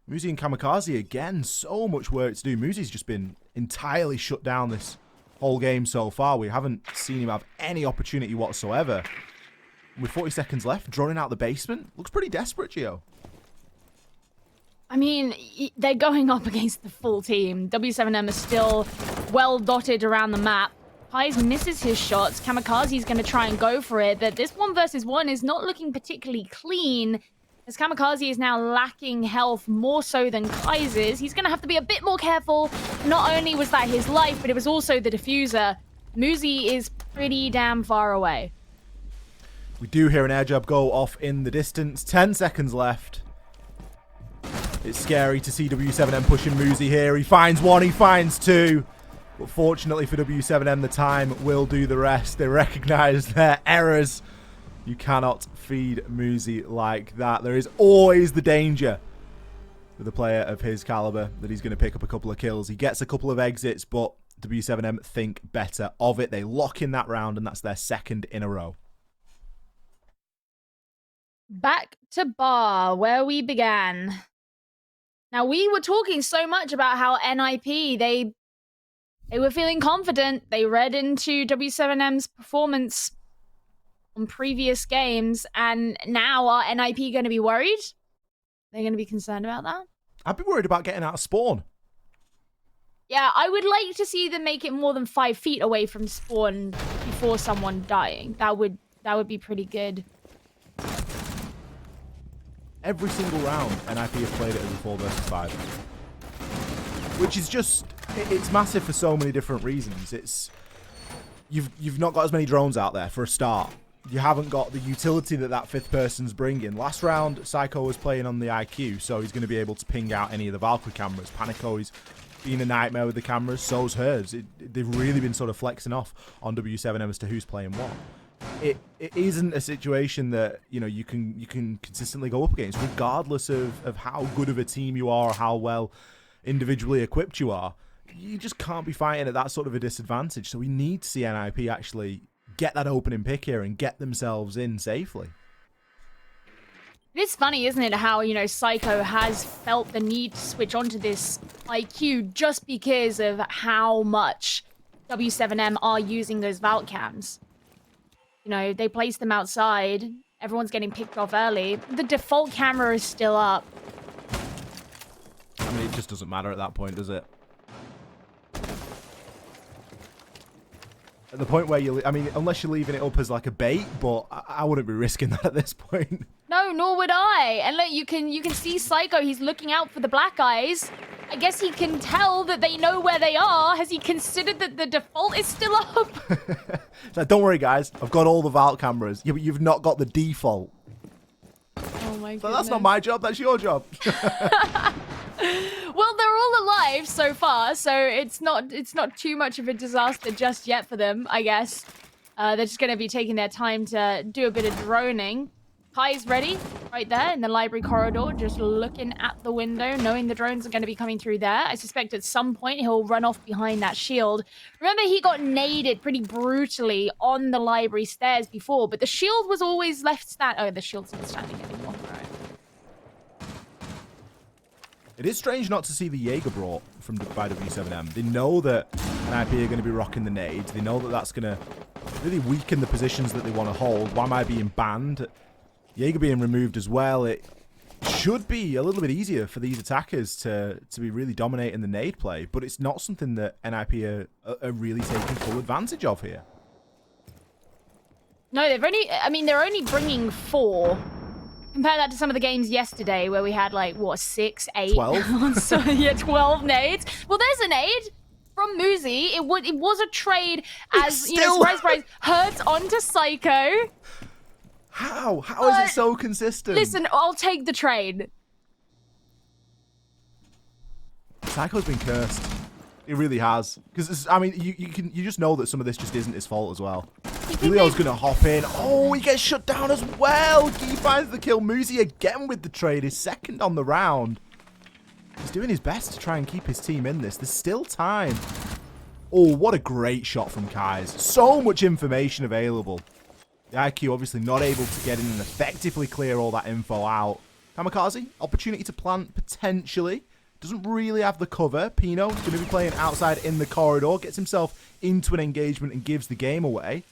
Muzi and Kamikaze again, so much work to do. Muzi's just been entirely shut down this whole game so far. We haven't seen him have any opportunity whatsoever. With 40 seconds left, drawing out the basement. Looks pretty desperate, Gio. I mean, they're going up against the full team. W7M is still well dotted around the map. Pyes misses his shots. Kamikaze's going to try and go for it, but this 1 versus 1 is not looking particularly clean, as Kamikaze is now lacking health more so than Kai's is. He's going to have to be a bit more careful. Not only was that his life, but it was also the diffuser. Muzi is pretty damn far away. We do hear an air jab go off in the distance. 10 seconds left. It's scary to see W7M pushing Muzi here. He finds 1, he finds 2. But fortunately for W7M, the time will do the rest. They recognize their errors. You cannot feed Muzi like that. There is always the danger with a player of his caliber that he's going to pick up a couple of kills. He gets a couple of exits, but W7M think better of it. They lock in that round, and that's their 2nd in a row. Back to bar, where we began. Now, we were talking so much about how NIP, they were feeling confident. They read into W7M's performance on previous games, and now are NIP going to be worried? They're going to be concerned about that? I'd be worried about getting out of spawn. Yeah, I would like to see them make it more than 5 feet away from spawn before someone dying. That would be pretty good. Every single round, NIP have played it as a 4 versus 5. Which is just... It's massive for so many different reasons. It's... You've not got as many drones out there, for a start. You haven't got the utility that 5th person's bringing. Last round, Psycho was playing on the IQ, so he's going to be able to ping out any of the Valkyrie cameras. Panico is being a nightmare with the cameras, so's hers. They've really been sort of flexing off on W7M as to who's playing what. It isn't a situation that, you know, you can consistently go up against, regardless of how good of a team you are or how well individually equipped you are. You just can't be fighting at that sort of a disadvantage. So we need to see NIP actually get that opening pick here and get themselves in safely. It's funny, isn't it, how, you know, Psycho has felt the need to switch onto this IQ just because of how much W7M are using those Vault cams. You know, they place them outside. Everyone's getting picked off early. The default camera is still up. I mean, it just doesn't matter at that point, does it? At the point where I mean, unless you're leaving it up as like a bait, but I wouldn't be risking that at this point. No, nor would I. And look, you can see Psycho. He's looking out for the black eyes. I guess he can tell that they know where they are. Has he considered that the default is still up? Like, don't worry, guys. I've got all the Vault cameras. Yeah, but you've not got the default. Oh my goodness. So that's not my job. That's your job. Well, they're all alive so far, so it's not too much of a disaster just yet for them, I guess. They're just going to be taking their time to do a bit of droning. Kai's ready, right there in the library corridor, just looking at the window, knowing the drones are going to be coming through there. I suspect at some point he'll run off behind that shield. Remember, he got naded pretty brutally on the library stairs before, but the shield was always left standing. Oh, the shield's not standing anymore. All right. It is strange not to see the Jaeger brought by W7M. They know that NIP are going to be rocking the nades. They know that that's going to really weaken the positions that they want to hold. Why am I being banned? Jaeger being removed as well. It should be a little bit easier for these attackers to be really dominating the nade play, but it's not something that NIP are really taking full advantage of here. No, they're only bringing 4. Compare that to some of the games yesterday where we had like, what, 6, 8? 12? So, yeah, 12 nades. Well, there's a nade from Muzi. It was a trade as, you know, surprise, Hurts onto Psycho. How? How is it so consistent? Listen, I'll take the trade. Psycho's been cursed. He really has. Because, I mean, you just know that some of this just isn't his fault as well. Julio's going to hop in. Oh, he gets shut down as well. He finds the kill. Muzi again with the trade. His second on the round. He's doing his best to try and keep his team in this. There's still time. Oh, what a great shot from Kais. So much information available. The IQ obviously not able to get in and effectively clear all that info out. Kamikaze, opportunity to plant potentially. Doesn't really have the cover. Pino's going to be playing outside in the corridor. Gets himself into an engagement and gives the game away.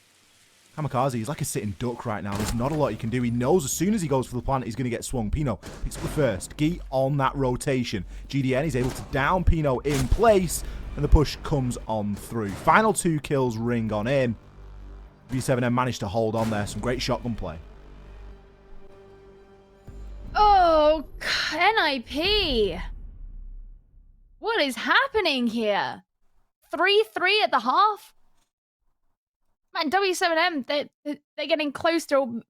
Kamikaze, he's like a sitting duck right now. There's not a lot he can do. He knows as soon as he goes for the plant, he's going to get swung. Pino picks up the first. Gi on that rotation. GDN is able to down Pino in place. And the push comes on through. Final 2 kills ring on in. W7M managed to hold on there. Some great shotgun play. Oh, NIP. What is happening here? 3-3 at the half? Man, W7M, they're getting close to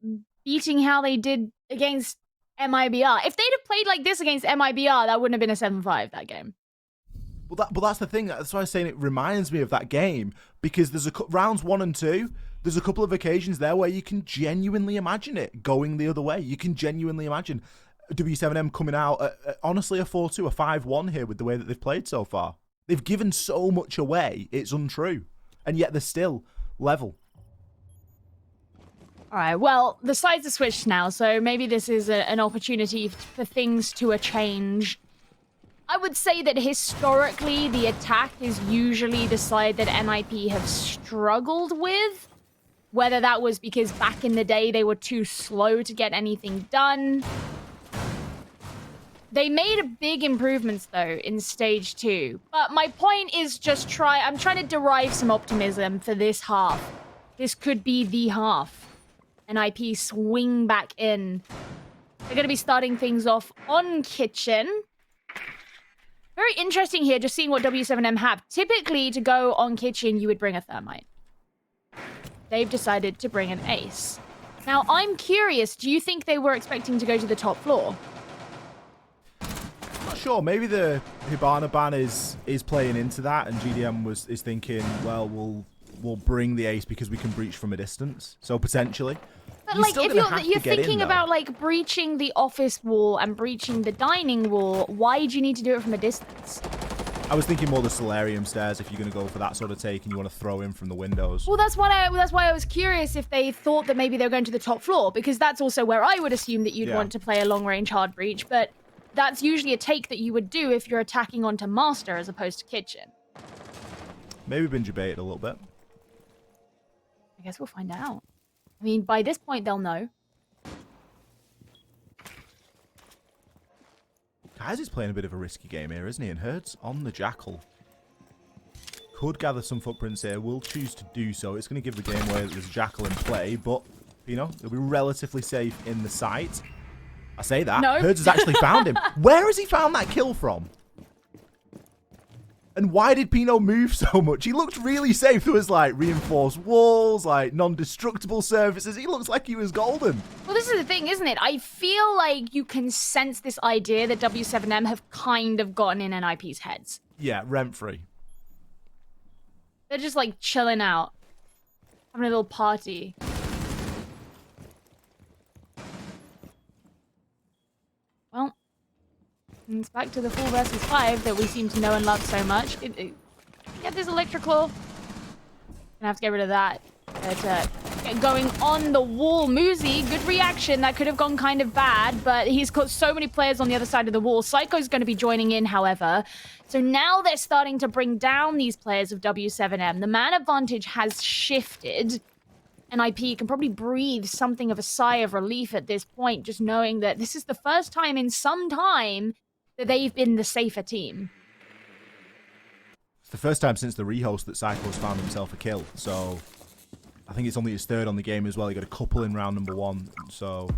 beating how they did against MIBR. If they'd have played like this against MIBR, that wouldn't have been a 7-5, that game. Well, that's the thing. That's why I was saying it reminds me of that game. Because there's rounds 1 and 2, there's a couple of occasions there where you can genuinely imagine it going the other way. You can genuinely imagine W7M coming out at honestly a 4-2, a 5-1 here with the way that they've played so far. They've given so much away, it's untrue. And yet they're still level. All right, well, the sides are switched now, so maybe this is an opportunity for things to change. I would say that historically, the attack is usually the side that NIP have struggled with. Whether that was because back in the day they were too slow to get anything done. They made big improvements, though, in Stage 2. But my point is just I'm trying to derive some optimism for this half. This could be the half. NIP swing back in. They're going to be starting things off on Kitchen. Very interesting here, just seeing what W7M have. Typically, to go on Kitchen, you would bring a Thermite. They've decided to bring an Ace. Now, I'm curious, do you think they were expecting to go to the top floor? Not sure. Maybe the Hibana ban is playing into that, and GDM is thinking, well, we'll bring the Ace because we can breach from a distance. So potentially. But like, if you're thinking about like breaching the office wall and breaching the dining wall, why do you need to do it from a distance? I was thinking more the solarium stairs if you're going to go for that sort of take and you want to throw in from the windows. Well, that's why I was curious if they thought that maybe they were going to the top floor, because that's also where I would assume that you'd want to play a long-range hard breach, but that's usually a take that you would do if you're attacking onto Master as opposed to Kitchen. Maybe been debated a little bit. I guess we'll find out. I mean, by this point, they'll know. Kais is playing a bit of a risky game here, isn't he? And Hurts on the Jackal. Could gather some footprints here. Will choose to do so. It's going to give the game away that there's a Jackal in play, but, you know, it'll be relatively safe in the site. I say that. No. Hurts has actually found him. Where has he found that kill from? And why did Pino move so much? He looked really safe. There was like reinforced walls, like non-destructible surfaces. He looks like he was golden. Well, this is the thing, isn't it? I feel like you can sense this idea that W7M have kind of gotten in NIP's heads. Yeah, rent-free. They're just like chilling out, having a little party. Well, it's back to the 4 versus 5 that we seem to know and love so much. Get this Electroclaw. Gonna have to get rid of that. But going on the wall, Muzi, good reaction. That could have gone kind of bad, but he's got so many players on the other side of the wall. Psycho's going to be joining in, however. So now they're starting to bring down these players of W7M. The man advantage has shifted. NIP can probably breathe something of a sigh of relief at this point, just knowing that this is the first time in some time that they've been the safer team. It's the first time since the rehost that Psycho's found himself a kill, so I think it's only his 3rd on the game as well. He got a couple in round number 1, so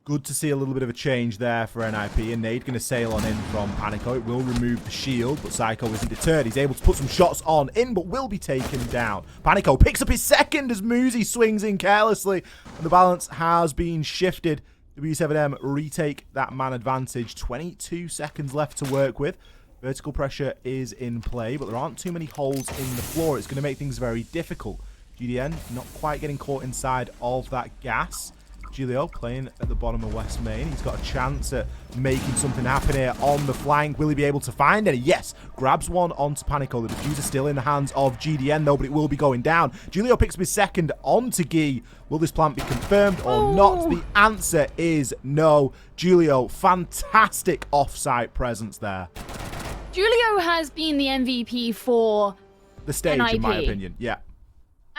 good to see a little bit of a change there for NIP. And Nade going to sail on in from Panico. It will remove the shield, but Psycho isn't deterred. He's able to put some shots on in, but will be taken down. Panico picks up his 2nd as Muzi swings in carelessly, and the balance has been shifted. W7M retake that man advantage. 22 seconds left to work with. Vertical pressure is in play, but there aren't too many holes in the floor. It's going to make things very difficult. GDN not quite getting caught inside of that gas. Julio playing at the bottom of West Main. He's got a chance at making something happen here on the flank. Will he be able to find any? Yes. Grabs one onto Panico. The diffuser still in the hands of GDN, though, but it will be going down. Julio picks up his 2nd onto Guy. Will this plant be confirmed or not? The answer is no. Julio, fantastic off-site presence there. Julio has been the MVP for the stage, NIP. in my opinion. Yeah.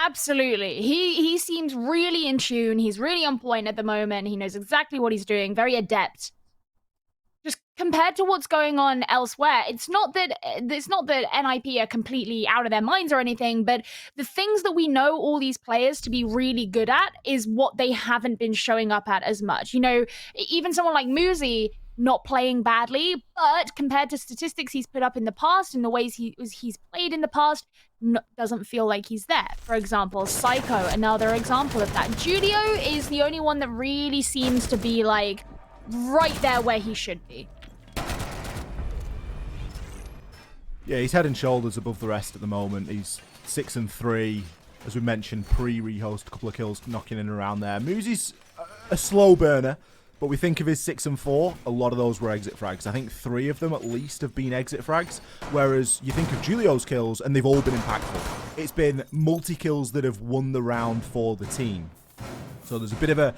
Absolutely. He seems really in tune. He's really on point at the moment. He knows exactly what he's doing. Very adept. Just compared to what's going on elsewhere, it's not that NIP are completely out of their minds or anything, but the things that we know all these players to be really good at is what they haven't been showing up at as much. You know, even someone like Muzi not playing badly, but compared to statistics he's put up in the past and the ways he's played in the past, doesn't feel like he's there. For example, Psycho, another example of that. Julio is the only one that really seems to be like right there where he should be. Yeah, he's head and shoulders above the rest at the moment. He's 6-3, as we mentioned, pre-rehost, a couple of kills knocking in and around there. Muzi's a slow burner. But we think of his 6-4, a lot of those were exit frags. I think 3 of them at least have been exit frags. Whereas you think of Julio's kills and they've all been impactful. It's been multi-kills that have won the round for the team. So there's a bit of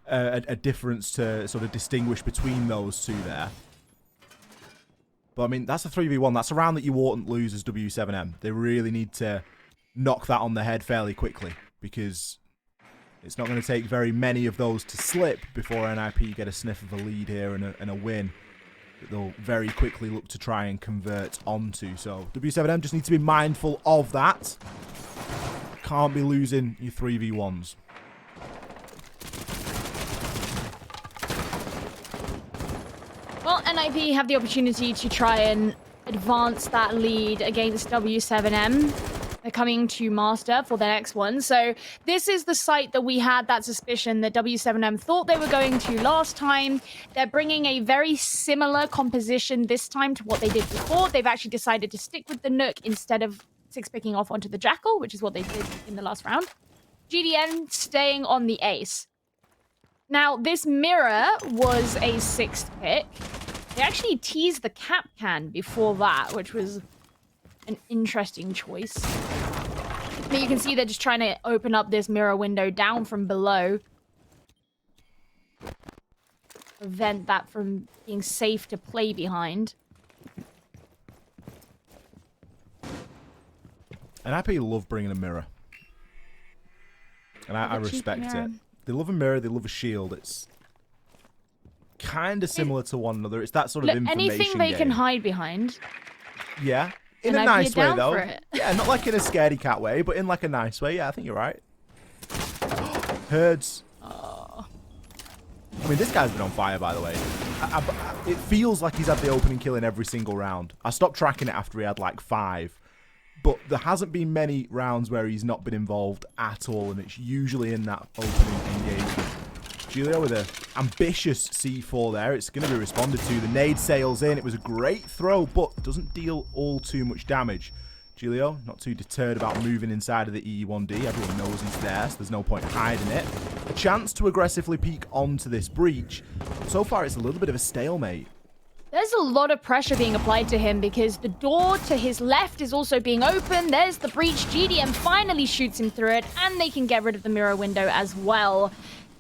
a difference to sort of distinguish between those two there. But I mean, that's a 3v1. That's a round that you oughtn't lose as W7M. They really need to knock that on the head fairly quickly, because it's not going to take very many of those to slip before NIP get a sniff of a lead here and a win that they'll very quickly look to try and convert onto. So W7M just need to be mindful of that. Can't be losing your 3v1s. Well, NIP have the opportunity to try and advance that lead against W7M. They're coming to Master for the next one. So this is the site that we had that suspicion that W7M thought they were going to last time. They're bringing a very similar composition this time to what they did before. They've actually decided to stick with the Nook instead of 6-picking off onto the Jackal, which is what they did in the last round. GDN staying on the Ace. Now, this Mirror was a 6th pick. They actually teased the Cap Can before that, which was an interesting choice. But you can see they're just trying to open up this mirror window down from below. Prevent that from being safe to play behind. And NIP love bringing a mirror. And I respect it. They love a mirror, they love a shield. It's kind of similar to one another. It's that sort of information anything they game. can hide behind. Yeah. In a nice way, though. Yeah, not like in a scaredy cat way, but in like a nice way. Yeah, I think you're right. Herds. Oh. I mean, this guy's been on fire, by the way. It feels like he's had the opening kill in every single round. I stopped tracking it after he had like 5. But there hasn't been many rounds where he's not been involved at all, and it's usually in that opening engagement. Julio with an ambitious C4 there. It's going to be responded to. The nade sails in. It was a great throw, but doesn't deal all too much damage. Julio, not too deterred about moving inside of the E1D. Everyone knows he's there, so there's no point hiding it. A chance to aggressively peek onto this breach. So far, it's a little bit of a stalemate. There's a lot of pressure being applied to him because the door to his left is also being opened. There's the breach. GDM finally shoots him through it, and they can get rid of the mirror window as well.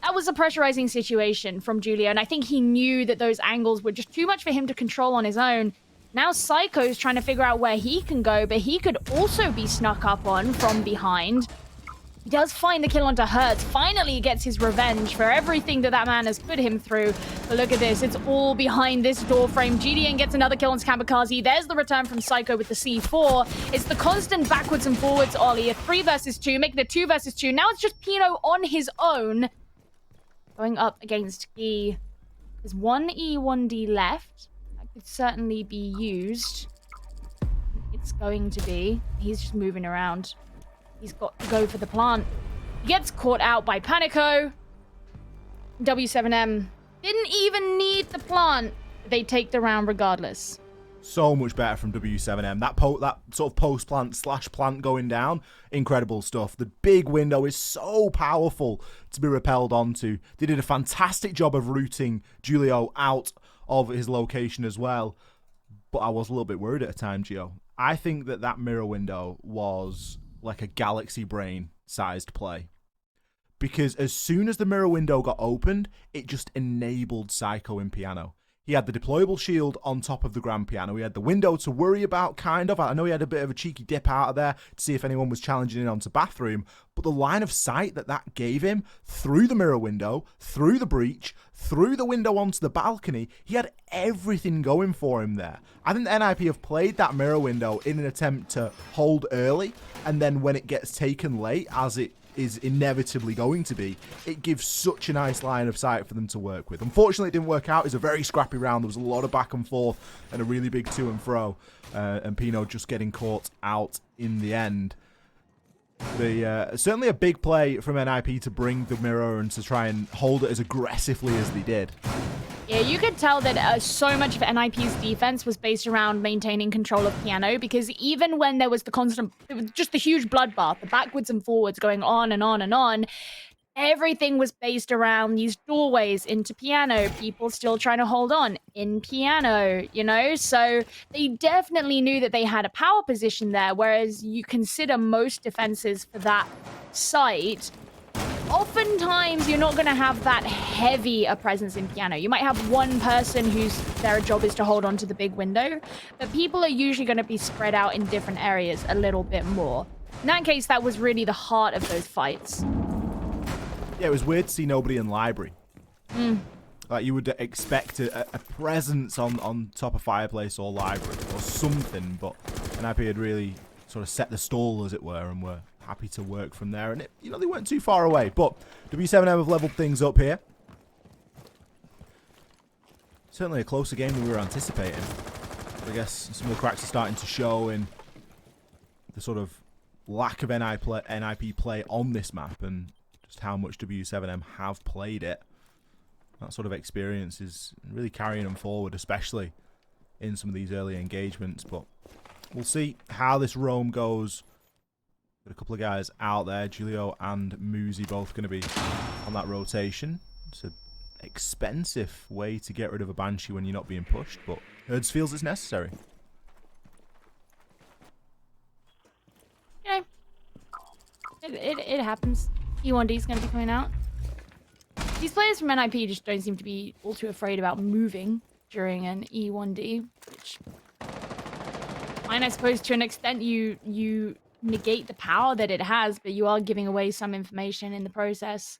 That was a pressurizing situation from Julio, and I think he knew that those angles were just too much for him to control on his own. Now Psycho's trying to figure out where he can go, but he could also be snuck up on from behind. He does find the kill onto Hertz. Finally, he gets his revenge for everything that man has put him through. But look at this. It's all behind this door frame. GDN gets another kill on Kamikaze. There's the return from Psycho with the C4. It's the constant backwards and forwards Ollie. A 3 versus 2, making it 2 versus 2. Now it's just Pino on his own. Going up against E. There's one E1D left. That could certainly be used. It's going to be. He's just moving around. He's got to go for the plant. He gets caught out by Panico. W7M didn't even need the plant. They take the round regardless. So much better from W7M. That sort of post-plant / plant going down, incredible stuff. The big window is so powerful to be repelled onto. They did a fantastic job of rooting Julio out of his location as well. But I was a little bit worried at a time, Gio. I think that mirror window was like a galaxy brain sized play. Because as soon as the mirror window got opened, it just enabled Psycho in piano. He had the deployable shield on top of the grand piano. He had the window to worry about, kind of. I know he had a bit of a cheeky dip out of there to see if anyone was challenging in onto bathroom. But the line of sight that gave him through the mirror window, through the breach, through the window onto the balcony, he had everything going for him there. I think the NIP have played that mirror window in an attempt to hold early, and then when it gets taken late, as it is inevitably going to be, it gives such a nice line of sight for them to work with. Unfortunately, it didn't work out. It was a very scrappy round. There was a lot of back and forth and a really big to and fro, and Pino just getting caught out in the end. Certainly a big play from NIP to bring the mirror and to try and hold it as aggressively as they did. Yeah, you could tell that so much of NIP's defense was based around maintaining control of piano, because even when there was just the huge bloodbath, the backwards and forwards going on and on and on, everything was based around these doorways into piano, people still trying to hold on in piano, you know? So they definitely knew that they had a power position there, whereas you consider most defenses for that site, oftentimes you're not going to have that heavy a presence in piano. You might have one person their job is to hold on to the big window, but people are usually going to be spread out in different areas a little bit more. In that case, that was really the heart of those fights. Yeah, it was weird to see nobody in library. Like, you would expect a presence on top of fireplace or library or something, but NIP had really sort of set the stall, as it were, and were happy to work from there. And they weren't too far away, but W7M have leveled things up here. Certainly a closer game than we were anticipating. I guess some of the cracks are starting to show in the sort of lack of NIP play on this map, and just how much W7M have played it. That sort of experience is really carrying them forward, especially in some of these early engagements. But we'll see how this roam goes. Got a couple of guys out there. Julio and Muzi both going to be on that rotation. It's an expensive way to get rid of a Banshee when you're not being pushed, but Herds feels it's necessary. Yeah. It happens. E1D is going to be coming out. These players from NIP just don't seem to be all too afraid about moving during an E1D, which, fine, I suppose, to an extent you negate the power that it has, but you are giving away some information in the process.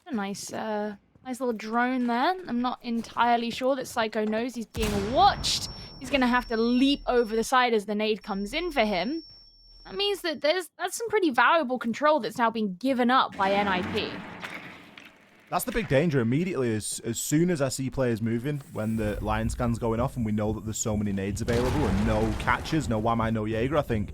A nice little drone there. I'm not entirely sure that Psycho knows he's being watched. He's going to have to leap over the side as the nade comes in for him. That means that that's some pretty valuable control that's now been given up by NIP. That's the big danger immediately. As soon as I see players moving, when the line scan's going off and we know that there's so many nades available and no catches, no Wamai, no Jaeger, I think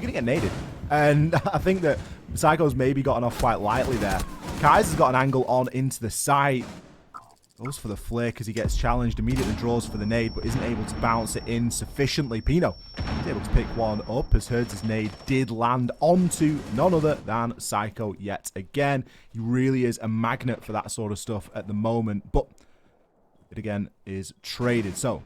you're going to get naded. And I think that Psycho's maybe gotten off quite lightly there. Kaiser's got an angle on into the site. Goes for the flare because he gets challenged, immediately draws for the nade, but isn't able to bounce it in sufficiently. Pino is able to pick one up as Herds' nade did land onto none other than Psycho yet again. He really is a magnet for that sort of stuff at the moment, but it again is traded. So,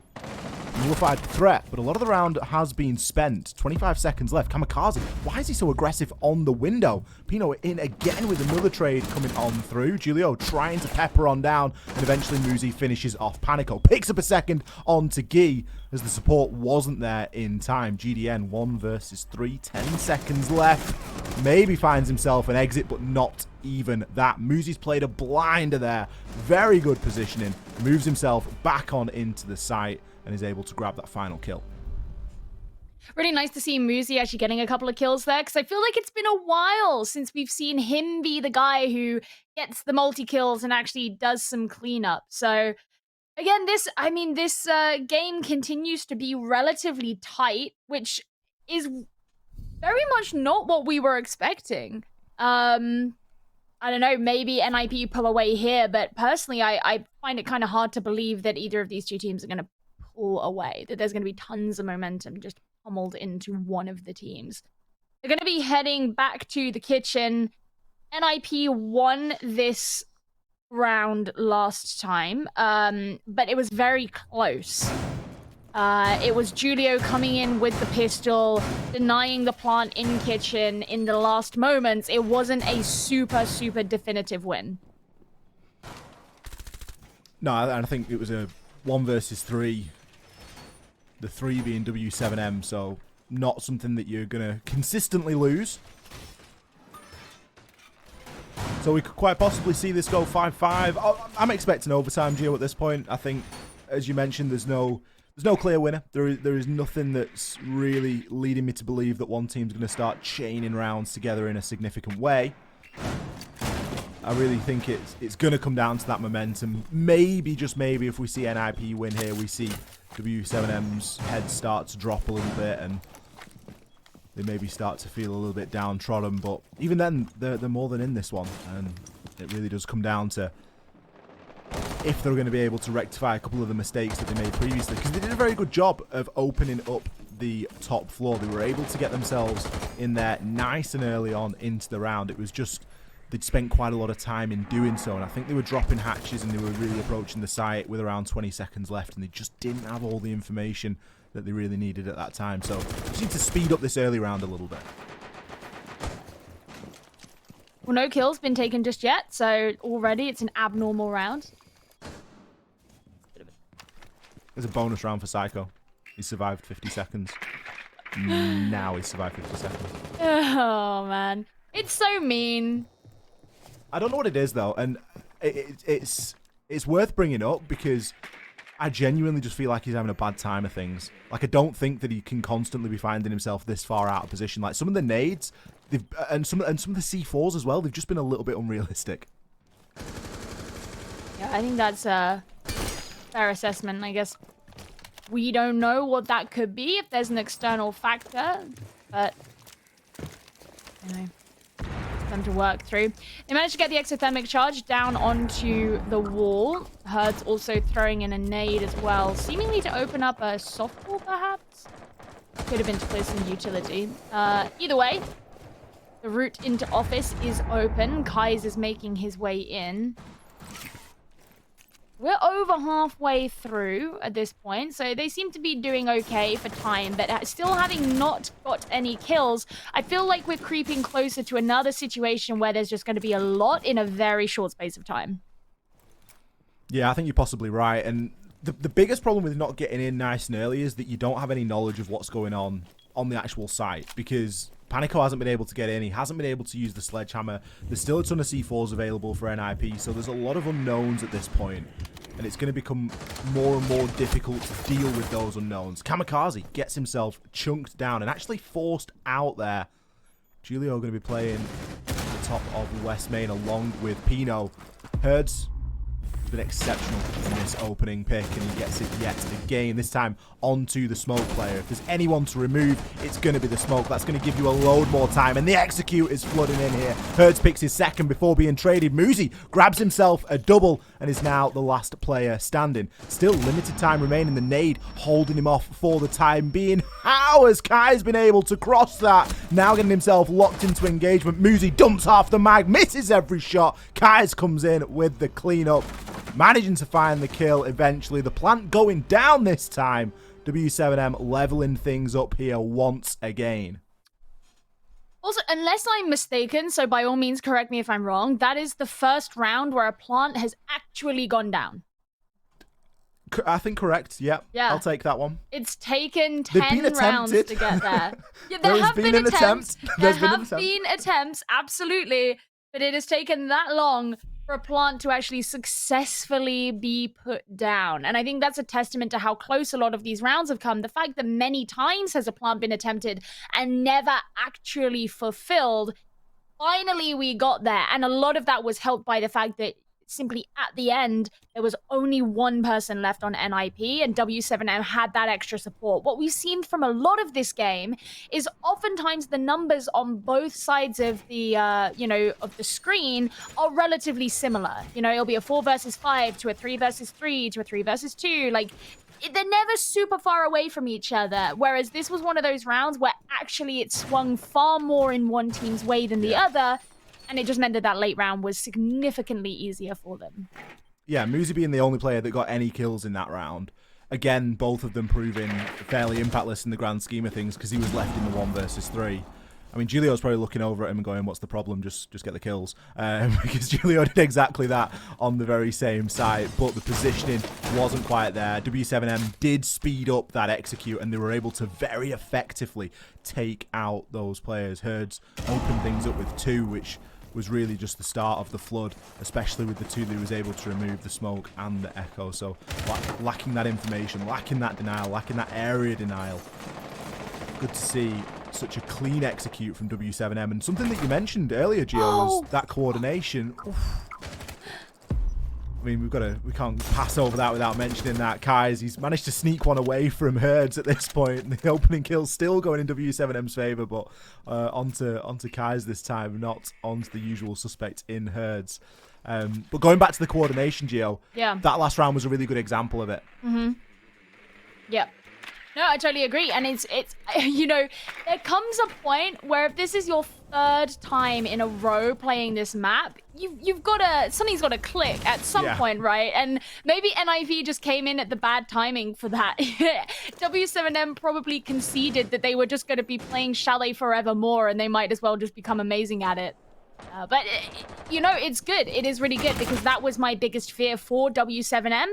nullified threat, but a lot of the round has been spent. 25 seconds left. Kamikaze, why is he so aggressive on the window? Pino in again with another trade coming on through. Julio trying to pepper on down, and eventually Muzi finishes off Panico. Picks up a second onto Gi as the support wasn't there in time. GDN 1 versus 3, 10 seconds left. Maybe finds himself an exit, but not even that. Muzi's played a blinder there. Very good positioning. Moves himself back on into the site and is able to grab that final kill. Really nice to see Muzi actually getting a couple of kills there, because I feel like it's been a while since we've seen him be the guy who gets the multi-kills and actually does some cleanup. So, again, this game continues to be relatively tight, which is very much not what we were expecting. I don't know, maybe NIP pull away here, but personally, I find it kind of hard to believe that either of these two teams are going to pull away, that there's going to be tons of momentum just pummeled into one of the teams. They're going to be heading back to the kitchen. NIP won this round last time, but it was very close. It was Julio coming in with the pistol, denying the plant in kitchen in the last moments. It wasn't a super definitive win. No, I think it was a 1 versus 3. The 3 being W7M, so not something that you're going to consistently lose. So we could quite possibly see this go 5-5. I'm expecting overtime, Gio, at this point. I think, as you mentioned, there's no clear winner. There is nothing that's really leading me to believe that one team's going to start chaining rounds together in a significant way. I really think it's going to come down to that momentum. Maybe, just maybe, if we see NIP win here, we see W7M's head start to drop a little bit and they maybe start to feel a little bit downtrodden. But even then, they're more than in this one. And it really does come down to if they're going to be able to rectify a couple of the mistakes that they made previously. Because they did a very good job of opening up the top floor. They were able to get themselves in there nice and early on into the round. It was just they'd spent quite a lot of time in doing so, and I think they were dropping hatches and they were really approaching the site with around 20 seconds left, and they just didn't have all the information that they really needed at that time. So just need to speed up this early round a little bit. Well, no kills been taken just yet, so already it's an abnormal round. There's a bonus round for Psycho. He survived 50 seconds. Now he survived 50 seconds. Oh, man. It's so mean. I don't know what it is, though, and it's worth bringing up because I genuinely just feel like he's having a bad time of things. Like, I don't think that he can constantly be finding himself this far out of position. Like, some of the nades, and some of the C4s as well, they've just been a little bit unrealistic. Yeah, I think that's a fair assessment. I guess we don't know what that could be if there's an external factor, but you know, it's them to work through. They managed to get the exothermic charge down onto the wall. Herd's also throwing in a nade as well, seemingly to open up a softball, perhaps. Could have been to play some utility. Either way, the route into office is open. Kais is making his way in. We're over halfway through at this point, so they seem to be doing okay for time, but still having not got any kills, I feel like we're creeping closer to another situation where there's just going to be a lot in a very short space of time. Yeah, I think you're possibly right, and the biggest problem with not getting in nice and early is that you don't have any knowledge of what's going on the actual site, because Panico hasn't been able to get in, he hasn't been able to use the sledgehammer, there's still a ton of C4s available for NIP, so there's a lot of unknowns at this point, and it's going to become more and more difficult to deal with those unknowns. Kamikaze gets himself chunked down and actually forced out there. Julio going to be playing at the top of West Main along with Pino. Herds has been exceptional in this opening pick, and he gets it yet again, this time onto the smoke player. If there's anyone to remove, it's going to be the smoke. That's going to give you a load more time, and the execute is flooding in here. Herds picks his second before being traded. Muzi grabs himself a double and is now the last player standing. Still limited time remaining. The nade holding him off for the time being. How has Kai's been able to cross that? Now getting himself locked into engagement. Muzi dumps half the mag, misses every shot. Kai's comes in with the cleanup, managing to find the kill eventually. The plant going down this time. W7M leveling things up here once again. Also, unless I'm mistaken, so by all means correct me if I'm wrong, that is the first round where a plant has actually gone down. I think correct, yep. Yeah. I'll take that one. It's taken 10 rounds to get there. Yeah, there have been attempts. There have been attempts, absolutely. But it has taken that long for a plant to actually successfully be put down. And I think that's a testament to how close a lot of these rounds have come. The fact that many times has a plant been attempted and never actually fulfilled. Finally, we got there. And a lot of that was helped by the fact that simply at the end, there was only one person left on NIP, and W7M had that extra support. What we've seen from a lot of this game is oftentimes the numbers on both sides of the, of the screen are relatively similar. You know, it'll be a 4 versus 5 to a 3 versus 3 to a 3 versus 2. Like, they're never super far away from each other. Whereas this was one of those rounds where actually it swung far more in one team's way than the other. And it just meant that that late round was significantly easier for them. Yeah, Muzi being the only player that got any kills in that round. Again, both of them proving fairly impactless in the grand scheme of things because he was left in the 1 versus 3. I mean, Julio's probably looking over at him and going, what's the problem? Just get the kills. Because Julio did exactly that on the very same site, but the positioning wasn't quite there. W7M did speed up that execute, and they were able to very effectively take out those players. Herds opened things up with 2, which was really just the start of the flood, especially with the 2 that he was able to remove, the smoke and the echo. So lacking that information, lacking that denial, lacking that area denial. Good to see such a clean execute from W7M. And something that you mentioned earlier, Gio, was that coordination. Oof. I mean, we can't pass over that without mentioning that. Kai's, he's managed to sneak one away from Herds at this point. The opening kill's still going in W7M's favour, but onto Kai's this time, not onto the usual suspect in Herds. But going back to the coordination, Gio, that last round was a really good example of it. Mm-hmm. Yep. No, I totally agree. And it's you know, there comes a point where if this is your 3rd time in a row playing this map, you've got to, something's got to click at some point, right? And maybe NIV just came in at the bad timing for that. W7M probably conceded that they were just going to be playing Chalet forevermore, and they might as well just become amazing at it. But, you know, it's good. It is really good because that was my biggest fear for W7M.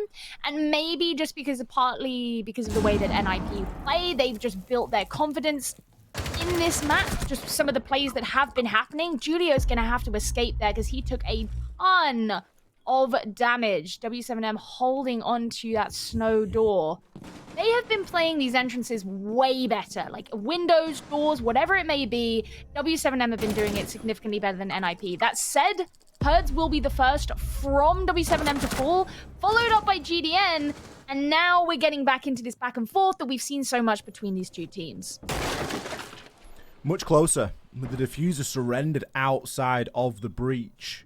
And maybe just partly because of the way that NIP play, they've just built their confidence in this map. Just some of the plays that have been happening. Julio's going to have to escape there because he took a ton of damage. W7M holding onto that snow door. They have been playing these entrances way better. Like windows, doors, whatever it may be, W7M have been doing it significantly better than NIP. That said, Herds will be the first from W7M to fall, followed up by GDN, and now we're getting back into this back and forth that we've seen so much between these two teams. Much closer, with the diffuser surrendered outside of the breach.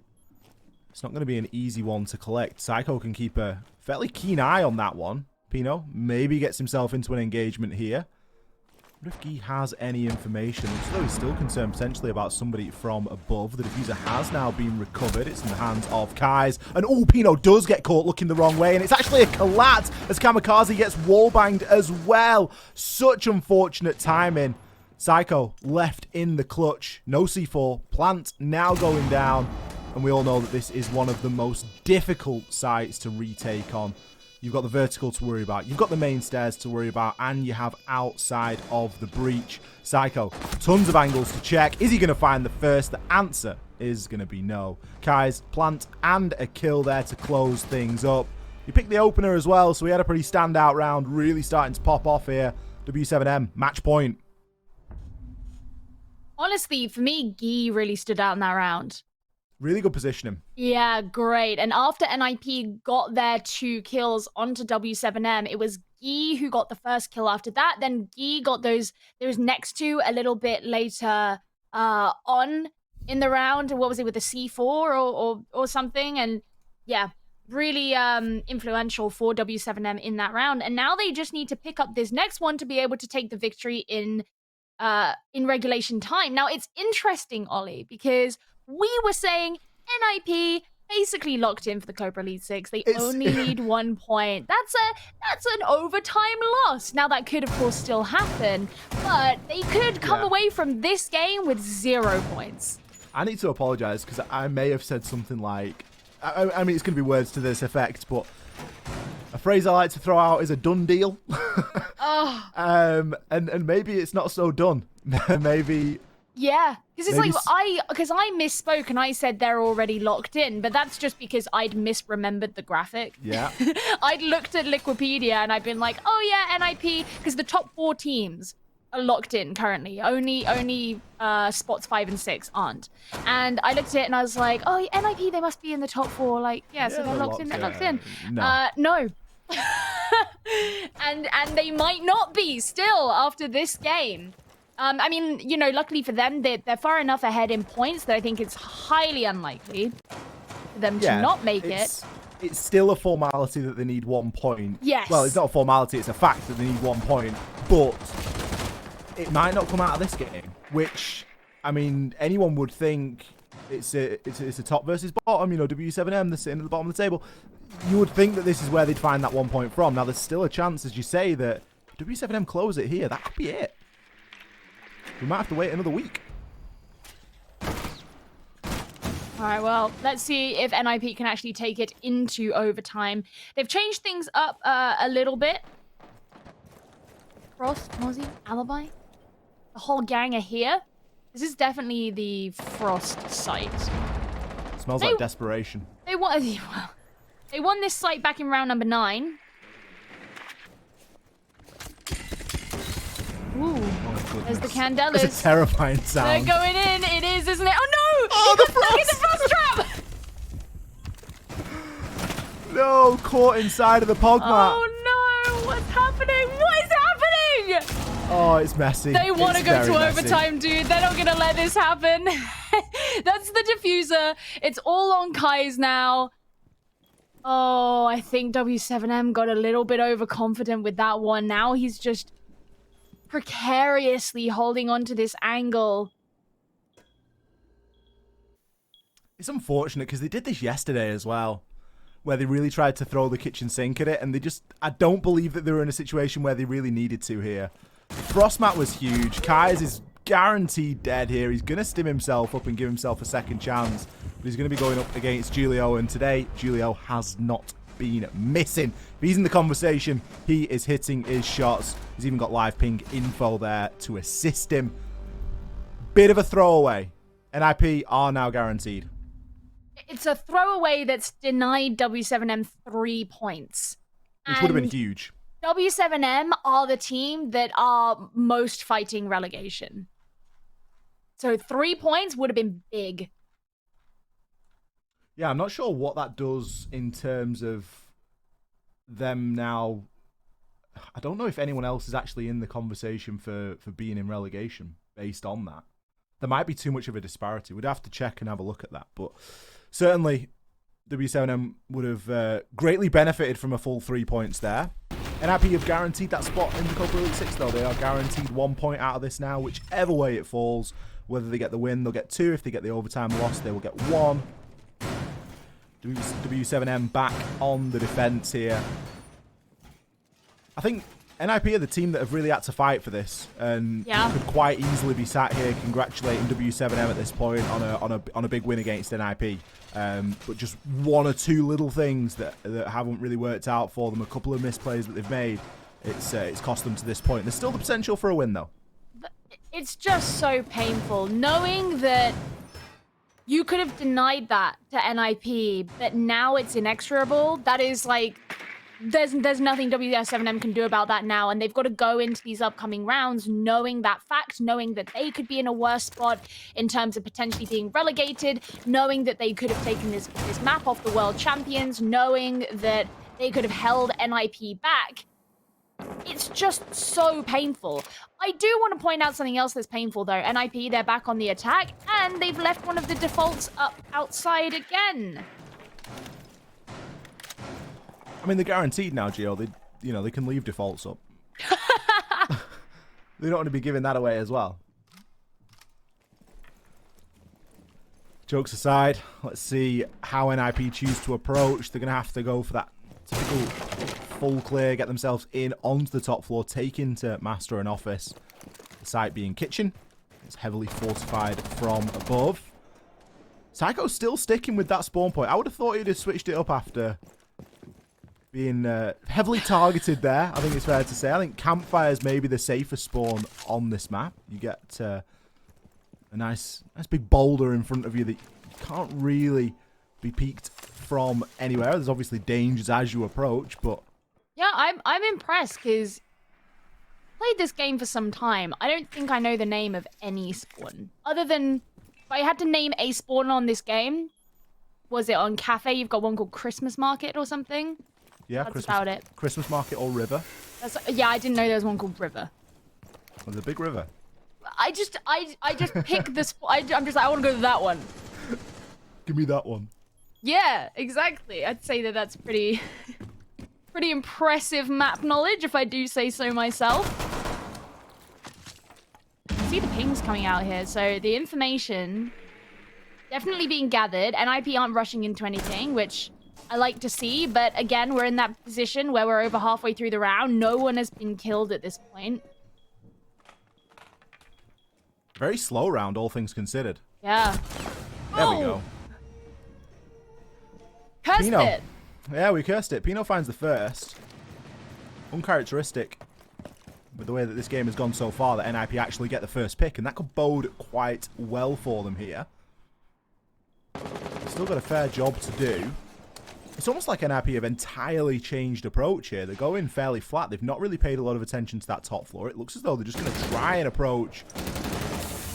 It's not going to be an easy one to collect. Psycho can keep a fairly keen eye on that one. Pino maybe gets himself into an engagement here. I wonder if Guy has any information. Looks though he's still concerned potentially about somebody from above. The diffuser has now been recovered. It's in the hands of Kai's. And oh, Pino does get caught looking the wrong way. And it's actually a collat as Kamikaze gets wallbanged as well. Such unfortunate timing. Psycho left in the clutch. No C4. Plant now going down. And we all know that this is one of the most difficult sites to retake on. You've got the vertical to worry about. You've got the main stairs to worry about. And you have outside of the breach. Psycho, tons of angles to check. Is he going to find the first? The answer is going to be no. Kai's plant and a kill there to close things up. He picked the opener as well, so he had a pretty standout round. Really starting to pop off here. W7M, match point. Honestly, for me, Guy really stood out in that round. Really good positioning. Yeah, great. And after NIP got their 2 kills onto W7M, it was Guy who got the first kill after that. Then Guy got those next 2 a little bit later on in the round. What was it, with a C4 or something? And yeah, really influential for W7M in that round. And now they just need to pick up this next one to be able to take the victory in regulation time. Now, it's interesting, Ollie, because we were saying NIP basically locked in for the Cobra Elite 6. They only need 1 point. That's an overtime loss. Now, that could, of course, still happen, but they could come away from this game with 0 points. I need to apologize because I may have said something like, I mean, it's going to be words to this effect, but a phrase I like to throw out is a done deal. And maybe it's not so done. Maybe. Yeah, because it's because I misspoke and I said they're already locked in, but that's just because I'd misremembered the graphic. Yeah. I'd looked at Liquipedia and I'd been like, oh yeah, NIP, because the top 4 teams are locked in currently. Only spots 5 and 6 aren't. And I looked at it and I was like, oh, NIP, they must be in the top 4. Like, yeah, so they're locked in. They're locked in. No. and they might not be still after this game. I mean, you know, luckily for them, they're far enough ahead in points that I think it's highly unlikely for them to not make it. It's still a formality that they need 1 point. Yes. Well, it's not a formality, it's a fact that they need 1 point. But it might not come out of this game, which, I mean, anyone would think it's a top versus bottom. You know, W7M, they're sitting at the bottom of the table. You would think that this is where they'd find that 1 point from. Now, there's still a chance, as you say, that W7M close it here. That could be it. We might have to wait another week. All right, well, let's see if NIP can actually take it into overtime. They've changed things up a little bit. Frost, Mozzie, Alibi. The whole gang are here. This is definitely the Frost site. Smells like desperation. They won this site back in round number 9. Ooh, there's the Candelas. It's a terrifying sound. They're going in. It is, isn't it? Oh no! Oh, the frost trap! No, caught inside of the Pogmat. Oh no! What's happening? What is happening? Oh, it's messy. They want to go to overtime, dude. They're not gonna let this happen. That's the diffuser. It's all on Kai's now. Oh, I think W7M got a little bit overconfident with that one. Now he's just precariously holding on to this angle. It's unfortunate because they did this yesterday as well, where they really tried to throw the kitchen sink at it, and I don't believe that they were in a situation where they really needed to here. Frostmat was huge. Kai's is guaranteed dead here. He's going to stim himself up and give himself a second chance, but he's going to be going up against Julio, and today Julio has not been missing. If he's in the conversation, he is hitting his shots. He's even got live ping info there to assist him. Bit of a throwaway. NIP are now guaranteed. It's a throwaway that's denied W7M 3 points. Which would have been huge. W7M are the team that are most fighting relegation. So 3 points would have been big. Yeah, I'm not sure what that does in terms of them now. I don't know if anyone else is actually in the conversation for being in relegation based on that. There might be too much of a disparity. We'd have to check and have a look at that. But certainly, W7M would have greatly benefited from a full 3 points there. NIP have guaranteed that spot in the Cobra Elite 6, though. They are guaranteed 1 point out of this now, whichever way it falls. Whether they get the win, they'll get 2. If they get the overtime loss, they will get 1. W7M back on the defense here. I think NIP are the team that have really had to fight for this, and could quite easily be sat here congratulating W7M at this point on a big win against NIP. But just 1 or 2 little things that haven't really worked out for them, a couple of misplays that they've made, it's cost them to this point. There's still the potential for a win, though. It's just so painful knowing that you could have denied that to NIP, but now it's inexorable. That is like there's nothing W7M can do about that now, and they've got to go into these upcoming rounds knowing that fact, knowing that they could be in a worse spot in terms of potentially being relegated, knowing that they could have taken this map off the world champions, knowing that they could have held NIP back. It's just so painful. I do want to point out something else that's painful, though. NIP, they're back on the attack, and they've left one of the defaults up outside again. I mean, they're guaranteed now, Gio. They can leave defaults up. They don't want to be giving that away as well. Jokes aside, let's see how NIP choose to approach. They're going to have to go for that typical full clear, get themselves in onto the top floor, take into master and office. The site being kitchen. It's heavily fortified from above. Psycho's still sticking with that spawn point. I would have thought he'd have switched it up after being heavily targeted there. I think it's fair to say. I think Campfire is maybe the safest spawn on this map. You get a nice big boulder in front of you that you can't really be peeked from anywhere. There's obviously dangers as you approach, but yeah, I'm impressed because I played this game for some time. I don't think I know the name of any spawn other than if I had to name a spawn on this game. Was it on Cafe? You've got one called Christmas Market or something. Yeah, that's about it. Christmas Market or River. Yeah, I didn't know there was one called River. Well, the big river. I just pick this. I'm just like, I want to go to that one. Give me that one. Yeah, exactly. I'd say that that's pretty impressive map knowledge, if I do say so myself. See the pings coming out here, so the information definitely being gathered. NIP aren't rushing into anything, which I like to see, but again, we're in that position where we're over halfway through the round. No one has been killed at this point. Very slow round, all things considered. Yeah. There we go. Cursed Pino. it. Yeah, we cursed it. Pino finds the first. Uncharacteristic with the way that this game has gone so far that NIP actually get the first pick, and that could bode quite well for them here. Still got a fair job to do. It's almost like NIP have entirely changed approach here. They're going fairly flat. They've not really paid a lot of attention to that top floor. It looks as though they're just going to try and approach.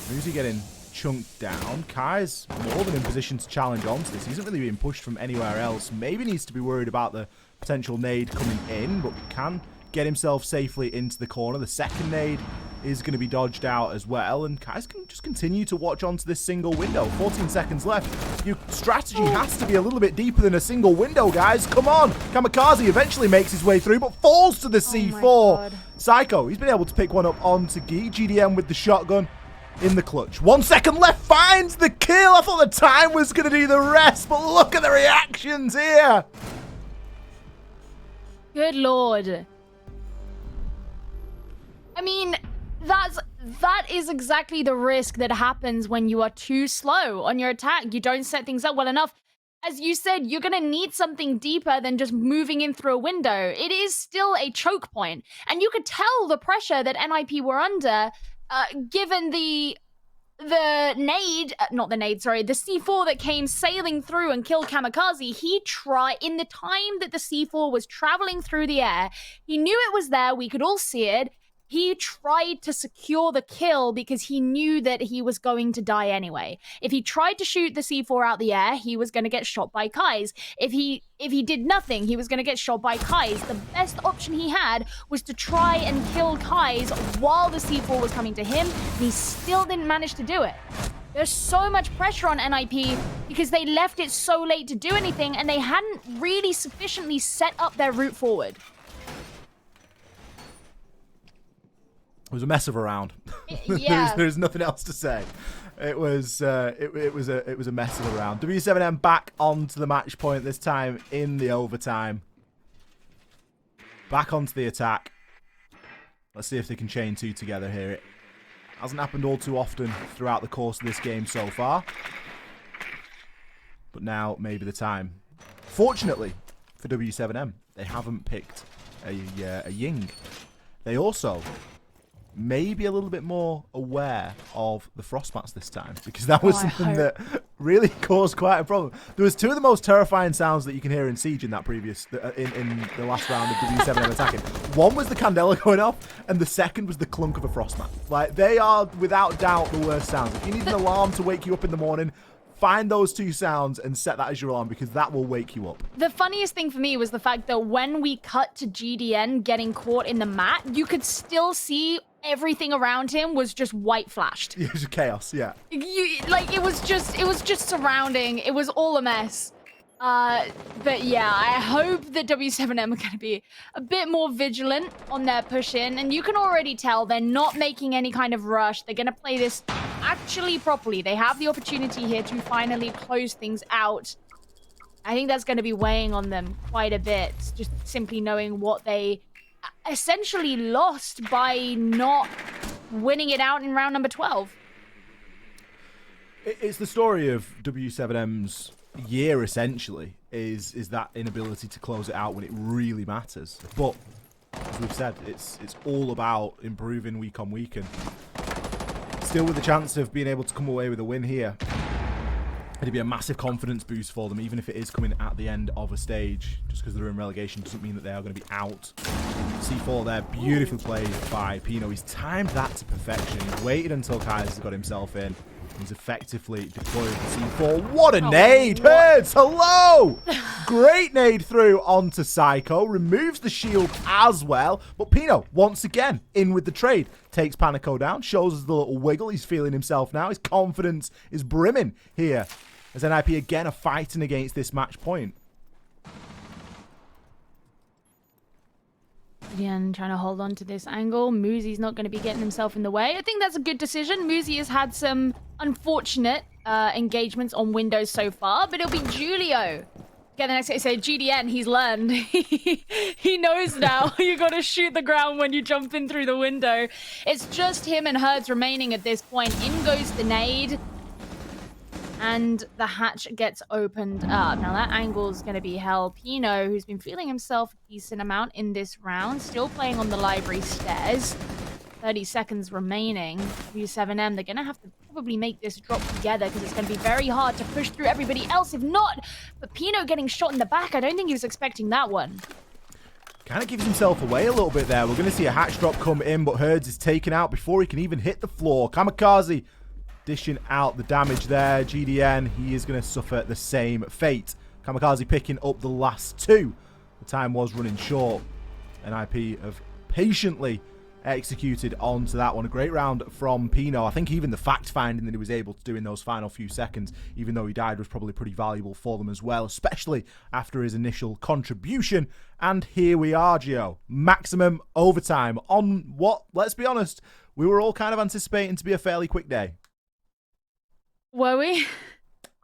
Muzi getting chunked down. Kai's more than in position to challenge onto this. He isn't really being pushed from anywhere else. Maybe needs to be worried about the potential nade coming in, but can get himself safely into the corner. The second nade is going to be dodged out as well, and Kai's can just continue to watch onto this single window. 14 seconds left. Your strategy has to be a little bit deeper than a single window, guys. Come on. Kamikaze eventually makes his way through, but falls to the C4. Psycho, he's been able to pick one up onto Gi. GDM with the shotgun in the clutch. 1 second left, finds the kill. I thought the time was going to do the rest, but look at the reactions here. Good lord. I mean, that is exactly the risk that happens when you are too slow on your attack. You don't set things up well enough. As you said, you're going to need something deeper than just moving in through a window. It is still a choke point. And you could tell the pressure that NIP were under, given the nade, not the nade, sorry, the C4 that came sailing through and killed Kamikaze. He tried, in the time that the C4 was traveling through the air, he knew it was there, we could all see it. He tried to secure the kill because he knew that he was going to die anyway. If he tried to shoot the C4 out the air, he was going to get shot by Kais. If he did nothing, he was going to get shot by Kais. The best option he had was to try and kill Kais while the C4 was coming to him, and he still didn't manage to do it. There's so much pressure on NIP because they left it so late to do anything, and they hadn't really sufficiently set up their route forward. It was a mess of a round. Yeah. there's nothing else to say. It was it was a mess of a round. W7M back onto the match point, this time in the overtime. Back onto the attack. Let's see if they can chain two together here. It hasn't happened all too often throughout the course of this game so far. But now maybe the time. Fortunately for W7M, they haven't picked a Ying. They also maybe a little bit more aware of the frost mats this time, because that was something that really caused quite a problem. There was two of the most terrifying sounds that you can hear in Siege in that previous in the last round of W7M attacking. One was the Candela going off, and the second was the clunk of a frost mat. Like, they are without doubt the worst sounds. If you need an alarm to wake you up in the morning, find those two sounds and set that as your alarm, because that will wake you up. The funniest thing for me was the fact that when we cut to GDN getting caught in the mat, you could still see everything around him was just white flashed. It was chaos, yeah. It was just surrounding. It was all a mess. But yeah, I hope that W7M are going to be a bit more vigilant on their push in, and you can already tell they're not making any kind of rush. They're going to play this actually properly. They have the opportunity here to finally close things out. I think that's going to be weighing on them quite a bit, just simply knowing what they essentially lost by not winning it out in round number 12. It's the story of W7M's year, essentially, is that inability to close it out when it really matters. But as we've said, it's all about improving week on week, and still with the chance of being able to come away with a win here. It'd be a massive confidence boost for them, even if it is coming at the end of a stage. Just because they're in relegation doesn't mean that they are going to be out. C4 there, beautifully played by Pino. He's timed that to perfection. He's waited until Kaiser's got himself in. He's effectively deployed the C4. What a nade! Herds, hello! Great nade through onto Psycho. Removes the shield as well. But Pino, once again, in with the trade. Takes Panico down. Shows us the little wiggle. He's feeling himself now. His confidence is brimming here. As NIP again are fighting against this match point. Again, trying to hold on to this angle. Muzi's not going to be getting himself in the way. I think that's a good decision. Muzi has had some unfortunate engagements on windows so far, but it'll be Julio. Get the next guy. So GDN, he's learned. He knows now. You got to shoot the ground when you jump in through the window. It's just him and Herds remaining at this point. In goes the nade. And the hatch gets opened up. Now that angle is going to be held. Pino, who's been feeling himself a decent amount in this round, still playing on the library stairs. 30 seconds remaining. W7M, they're going to have to probably make this drop together because it's going to be very hard to push through everybody else if not. But Pino getting shot in the back, I don't think he was expecting that one. Kind of gives himself away a little bit there. We're going to see a hatch drop come in, but Herds is taken out before he can even hit the floor. Kamikaze dishing out the damage there. GDN, he is going to suffer the same fate. Kamikaze picking up the last two. The time was running short. NIP have patiently executed onto that one. A great round from Pino. I think even the fact-finding that he was able to do in those final few seconds, even though he died, was probably pretty valuable for them as well, especially after his initial contribution. And here we are, Gio. Maximum overtime on what, let's be honest, we were all kind of anticipating to be a fairly quick day. Were we?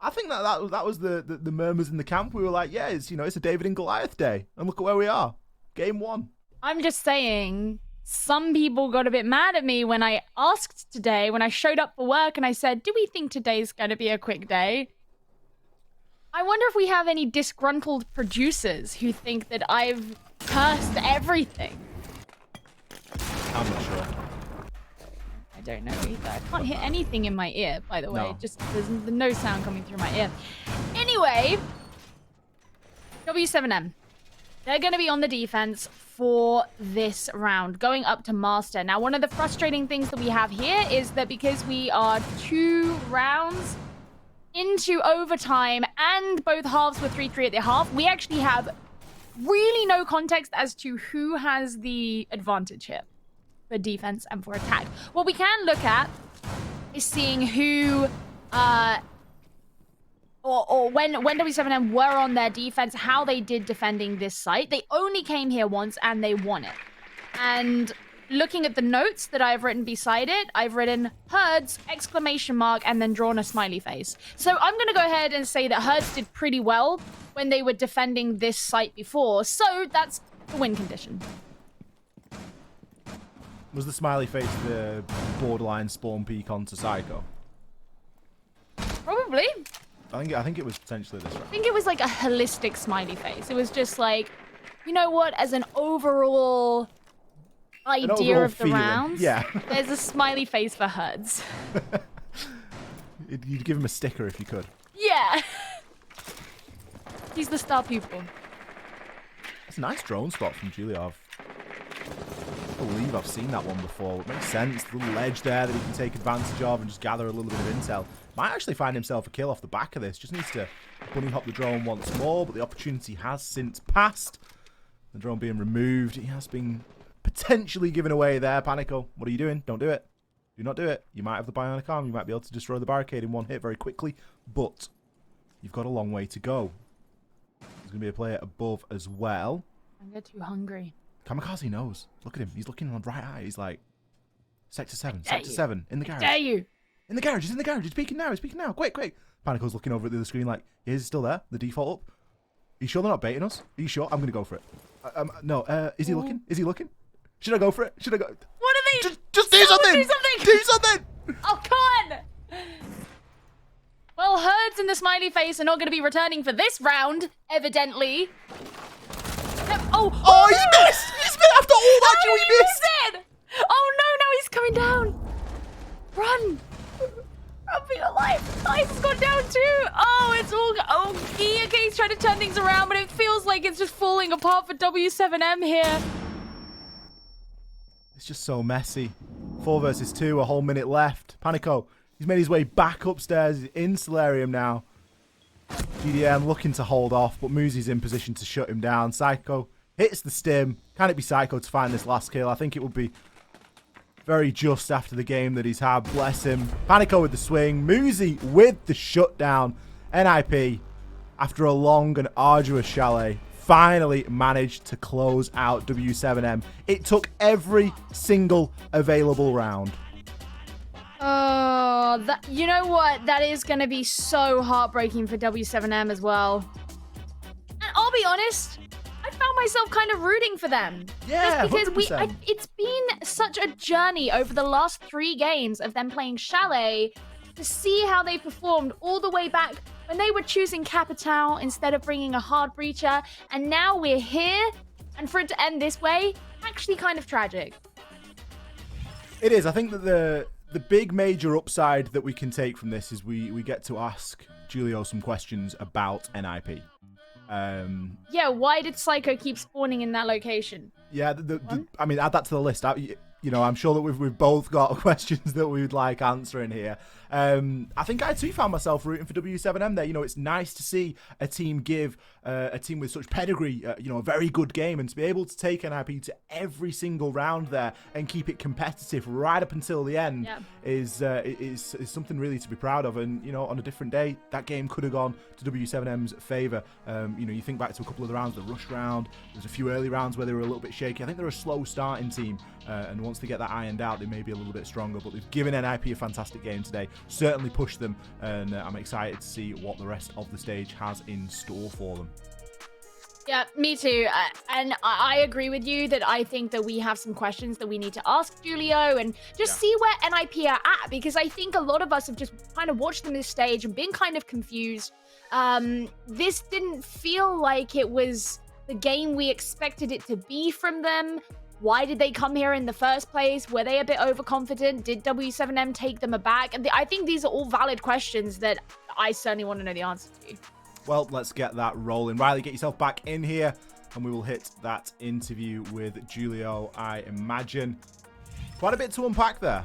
I think that was the murmurs in the camp. We were like, yeah, it's a David and Goliath day. And look at where we are. Game 1. I'm just saying, some people got a bit mad at me when I asked today, when I showed up for work and I said, do we think today's going to be a quick day? I wonder if we have any disgruntled producers who think that I've cursed everything. I'm not sure. I don't know either. I can't hear anything in my ear, by the way. No. Just there's no sound coming through my ear. Anyway, W7M. They're going to be on the defense for this round, going up to Master. Now, one of the frustrating things that we have here is that because we are 2 rounds into overtime and both halves were 3-3 at the half, we actually have really no context as to who has the advantage here for defense and for attack. What we can look at is seeing who, or when W7M were on their defense, how they did defending this site. They only came here once and they won it. And looking at the notes that I've written beside it, I've written Herds, ! And then drawn a smiley face. So I'm going to go ahead and say that Herds did pretty well when they were defending this site before. So that's the win condition. Was the smiley face the borderline spawn peek onto Psycho? Probably. I think it was potentially this round. I think it was like a holistic smiley face. It was just like, you know what, as an overall idea of the feeling. rounds, Yeah. there's a smiley face for Herds. You'd give him a sticker if you could. Yeah. He's the star pupil. That's a nice drone spot from Julio. I believe I've seen that one before. It makes sense. The little ledge there that he can take advantage of and just gather a little bit of intel. Might actually find himself a kill off the back of this. Just needs to bunny hop the drone once more, but the opportunity has since passed. The drone being removed. He has been potentially given away there. Panico, what are you doing? Don't do it. Do not do it. You might have the bionic arm. You might be able to destroy the barricade in one hit very quickly, but you've got a long way to go. There's going to be a player above as well. I get too hungry. Kamikaze knows. Look at him. He's looking on the right eye. He's like, Sector 7, Dare Sector you. 7, in the garage. Dare you? In the garage, he's in the garage. He's peeking now, Quick, quick. Panico's looking over at the other screen like, yeah, he's still there, the default up. Are you sure they're not baiting us? Are you sure? I'm going to go for it. No, is he looking? Is he looking? Should I go for it? Should I go? What are they? Just do something! Do something! Do something! Oh, come on! Well, Herds and the smiley face are not going to be returning for this round, evidently. Oh, he missed! He's missed after all that, How he did he missed! miss it? Oh, no, now he's coming down. Run! Run for your life. Ice has gone down too. Oh, it's all... Oh, okay, he's trying to turn things around, but it feels like it's just falling apart for W7M here. It's just so messy. 4 versus 2, a whole minute left. Panico, he's made his way back upstairs. He's in Solarium now. GDM looking to hold off, but Muzi's in position to shut him down. Psycho hits the stim. Can it be Psycho to find this last kill? I think it would be very just after the game that he's had. Bless him. Panico with the swing. Muzi with the shutdown. NIP, after a long and arduous Chalet, finally managed to close out W7M. It took every single available round. Oh, you know what? That is going to be so heartbreaking for W7M as well. And I'll be honest, I found myself kind of rooting for them. Yeah, just because 100%. it's been such a journey over the last 3 games of them playing Chalet to see how they performed all the way back when they were choosing Capital instead of bringing a hard breacher. And now we're here, and for it to end this way, actually kind of tragic. It is. I think that the big major upside that we can take from this is we get to ask Julio some questions about NIP. Yeah, why did Psycho keep spawning in that location? Yeah, I mean, add that to the list. I'm sure that we've both got questions that we would like answering here. I think I too found myself rooting for W7M there. It's nice to see a team give a team with such pedigree, a very good game, and to be able to take NIP to every single round there and keep it competitive right up until the end is something really to be proud of. And on a different day, that game could have gone to W7M's favour. You think back to a couple of the rounds, the rush round. There's a few early rounds where they were a little bit shaky. I think they're a slow starting team, and once they get that ironed out, they may be a little bit stronger. But they've given NIP a fantastic game today. Certainly pushed them, and I'm excited to see what the rest of the stage has in store for them. Yeah, me too. And I agree with you that I think that we have some questions that we need to ask Julio and just see where NIP are at, because I think a lot of us have just kind of watched them this stage and been kind of confused. This didn't feel like it was the game we expected it to be from them. Why did they come here in the first place? Were they a bit overconfident? Did W7M take them aback? And I think these are all valid questions that I certainly want to know the answer to. Well, let's get that rolling. Riley, get yourself back in here, and we will hit that interview with Julio, I imagine. Quite a bit to unpack there.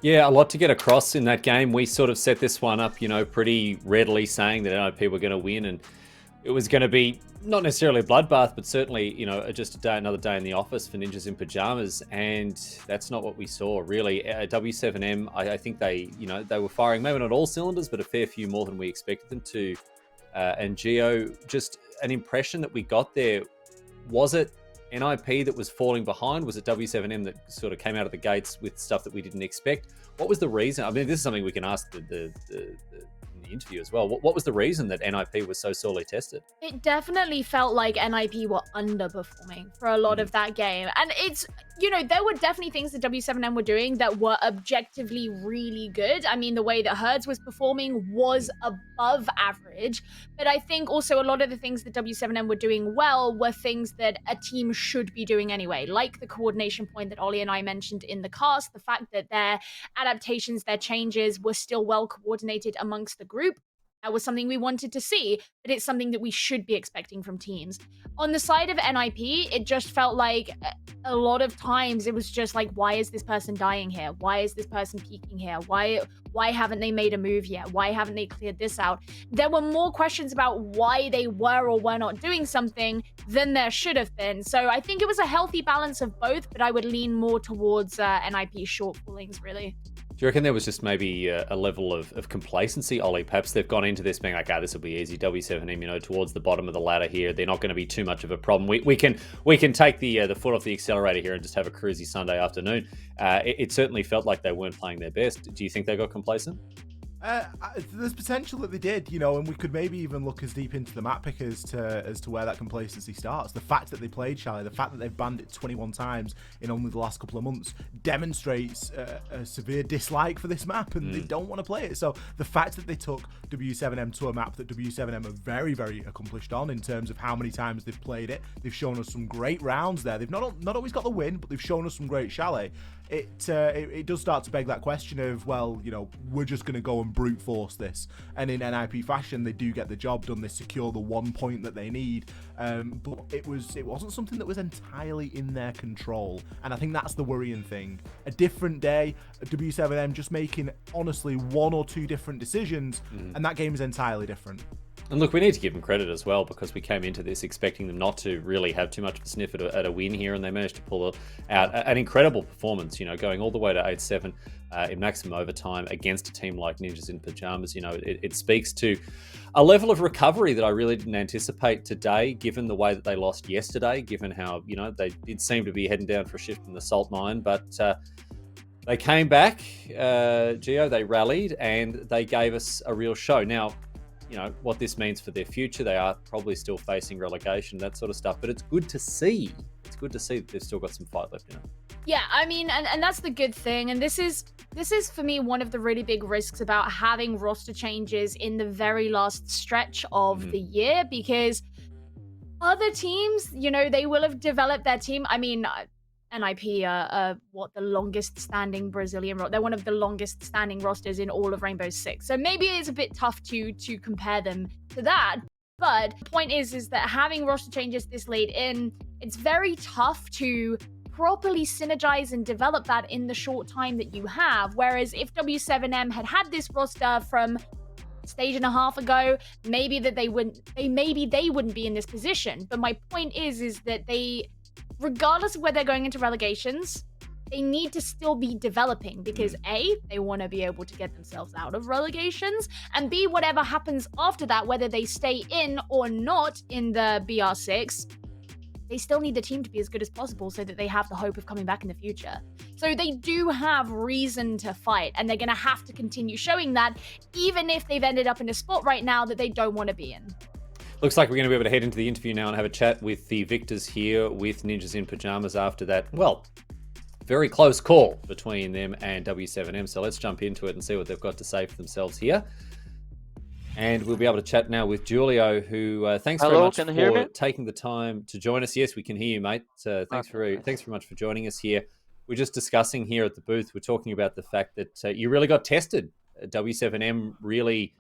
Yeah, a lot to get across in that game. We sort of set this one up, pretty readily, saying that NIP were going to win, and it was going to be not necessarily a bloodbath, but certainly, just another day in the office for Ninjas in Pyjamas, and that's not what we saw, really. W7M, I think they were firing maybe not all cylinders, but a fair few more than we expected them to. And Geo, just an impression that we got there, was it NIP that was falling behind? Was it W7M that sort of came out of the gates with stuff that we didn't expect? What was the reason? I mean, this is something we can ask the the interview as well. What was the reason that NIP was so sorely tested? It definitely felt like NIP were underperforming for a lot of that game. And it's, you know, there were definitely things that W7M were doing that were objectively really good. I mean, the way that Herds was performing was above average. But I think also a lot of the things that W7M were doing well were things that a team should be doing anyway, like the coordination point that Ollie and I mentioned in the cast, the fact that their adaptations, their changes were still well coordinated amongst the group. That was something we wanted to see, but it's something that we should be expecting from teams. On the side of NIP, it just felt like a lot of times it was just like, why is this person dying here? Why is this person peeking here? Why haven't they made a move yet? Why haven't they cleared this out? There were more questions about why they were or were not doing something than there should have been. So I think it was a healthy balance of both, but I would lean more towards NIP shortfallings, really. Do you reckon there was just maybe a level of complacency, Ollie? Perhaps they've gone into this being like, this will be easy. W7M, you know, towards the bottom of the ladder here. They're not going to be too much of a problem. We can take the foot off the accelerator here and just have a cruisy Sunday afternoon. It certainly felt like they weren't playing their best. Do you think they got complacent? There's potential that they did, you know, and we could maybe even look as deep into the map pick as to where that complacency starts. The fact that they played Chalet, the fact that they've banned it 21 times in only the last couple of months demonstrates a severe dislike for this map, and they don't want to play it. So the fact that they took W7M to a map that W7M are very, very accomplished on in terms of how many times they've played it, they've shown us some great rounds there. They've not always got the win, but they've shown us some great Chalet. It does start to beg that question of, well, you know, we're just going to go and brute force this, and in NIP fashion they do get the job done. They secure the 1 point that they need, but it wasn't something that was entirely in their control, and I think that's the worrying thing. A different day, W7M just making honestly 1 or 2 different decisions, and that game is entirely different. And look, we need to give them credit as well, because we came into this expecting them not to really have too much of a sniff at a win here, and they managed to pull out an incredible performance, you know, going all the way to 8-7 in maximum overtime against a team like Ninjas in Pyjamas. You know, it speaks to a level of recovery that I really didn't anticipate today, given the way that they lost yesterday, given how, you know, they did seem to be heading down for a shift in the salt mine, but they came back, Gio, they rallied, and they gave us a real show. Now, you know, what this means for their future. They are probably still facing relegation, that sort of stuff, but it's good to see. It's good to see that they've still got some fight left in it. Yeah, I mean, and that's the good thing. And this is for me one of the really big risks about having roster changes in the very last stretch of the year, because other teams, you know, they will have developed their team. I mean, NIP are the longest standing Brazilian roster. They're one of the longest standing rosters in all of Rainbow Six. So maybe it's a bit tough to compare them to that. But the point is that having roster changes this late in, it's very tough to properly synergize and develop that in the short time that you have. Whereas if W7M had this roster from stage and a half ago, maybe they wouldn't be in this position. But my point is that they, regardless of where they're going into relegations, they need to still be developing, because A, they want to be able to get themselves out of relegations, and B, whatever happens after that, whether they stay in or not in the BR6, they still need the team to be as good as possible so that they have the hope of coming back in the future. So they do have reason to fight, and they're going to have to continue showing that, even if they've ended up in a spot right now that they don't want to be in. Looks like we're going to be able to head into the interview now and have a chat with the victors here with Ninjas in Pyjamas after that, well, very close call between them and W7M. So let's jump into it and see what they've got to say for themselves here. And we'll be able to chat now with Julio, who thanks very much for taking the time to join us. Yes, we can hear you, mate. Thanks very much for joining us here. We're just discussing here at the booth, we're talking about the fact that you really got tested. W7M really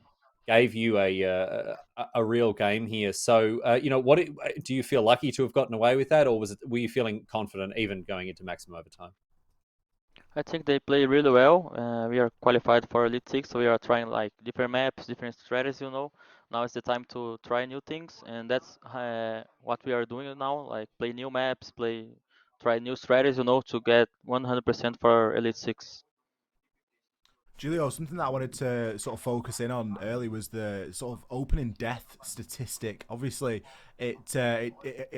gave you a real game here. So, you know, what do you feel lucky to have gotten away with that, or were you feeling confident even going into maximum overtime? I think they play really well. We are qualified for Elite Six, so we are trying like different maps, different strategies. You know, now is the time to try new things, and that's what we are doing now. Like play new maps, try new strategies. You know, to get 100% for Elite Six. Julio, something that I wanted to sort of focus in on early was the sort of opening death statistic. Obviously, it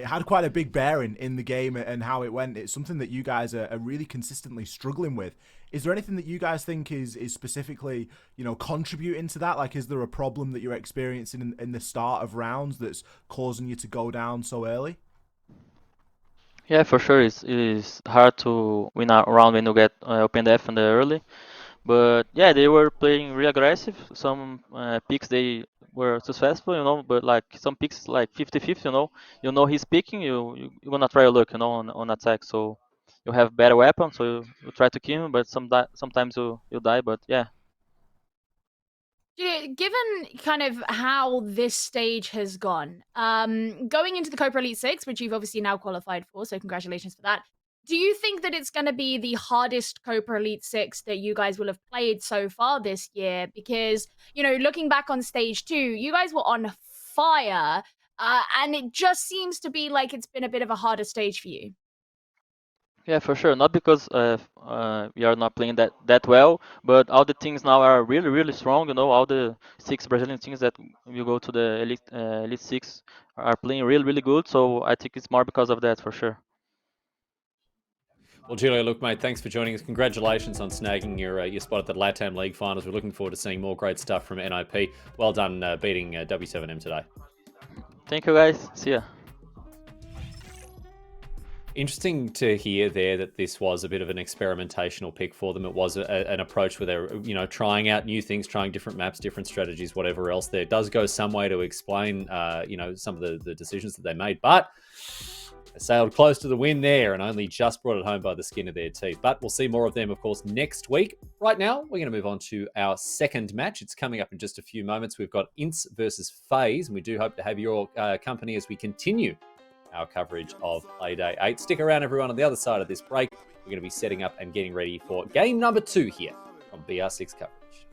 had quite a big bearing in the game and how it went. It's something that you guys are really consistently struggling with Is there anything that you guys think is specifically, contributing to that? Like, is there a problem that you're experiencing in the start of rounds that's causing you to go down so early? Yeah, for sure. It's hard to win a round when you get open F in the early. But yeah, they were playing really aggressive. Some picks they were successful, but like some picks like 50-50, he's picking, you're gonna try your luck, on attack. So you have better weapons, so you try to kill him, but sometimes you die. But yeah. Given kind of how this stage has gone, going into the Copa Elite 6, which you've obviously now qualified for, so congratulations for that. Do you think that it's going to be the hardest Copa Elite 6 that you guys will have played so far this year? Because, looking back on stage 2, you guys were on fire, and it just seems to be like it's been a bit of a harder stage for you. Yeah, for sure. Not because we are not playing that well, but all the teams now are really, really strong. All the 6 Brazilian teams that will go to the Elite 6 are playing really, really good. So I think it's more because of that, for sure. Well, Julio, look, mate, thanks for joining us. Congratulations on snagging your spot at the LATAM League Finals. We're looking forward to seeing more great stuff from NIP. Well done beating W7M today. Thank you, guys. See ya. Interesting to hear there that this was a bit of an experimentational pick for them. It was an approach where they're, trying out new things, trying different maps, different strategies, whatever else. There does go some way to explain, some of the decisions that they made. But they sailed close to the win there and only just brought it home by the skin of their teeth. But we'll see more of them, of course, next week. Right now, we're going to move on to our second match. It's coming up in just a few moments. We've got Ints versus FaZe, and we do hope to have your company as we continue our coverage of Playday 8. Stick around, everyone, on the other side of this break. We're going to be setting up and getting ready for game number 2 here on BR6 coverage.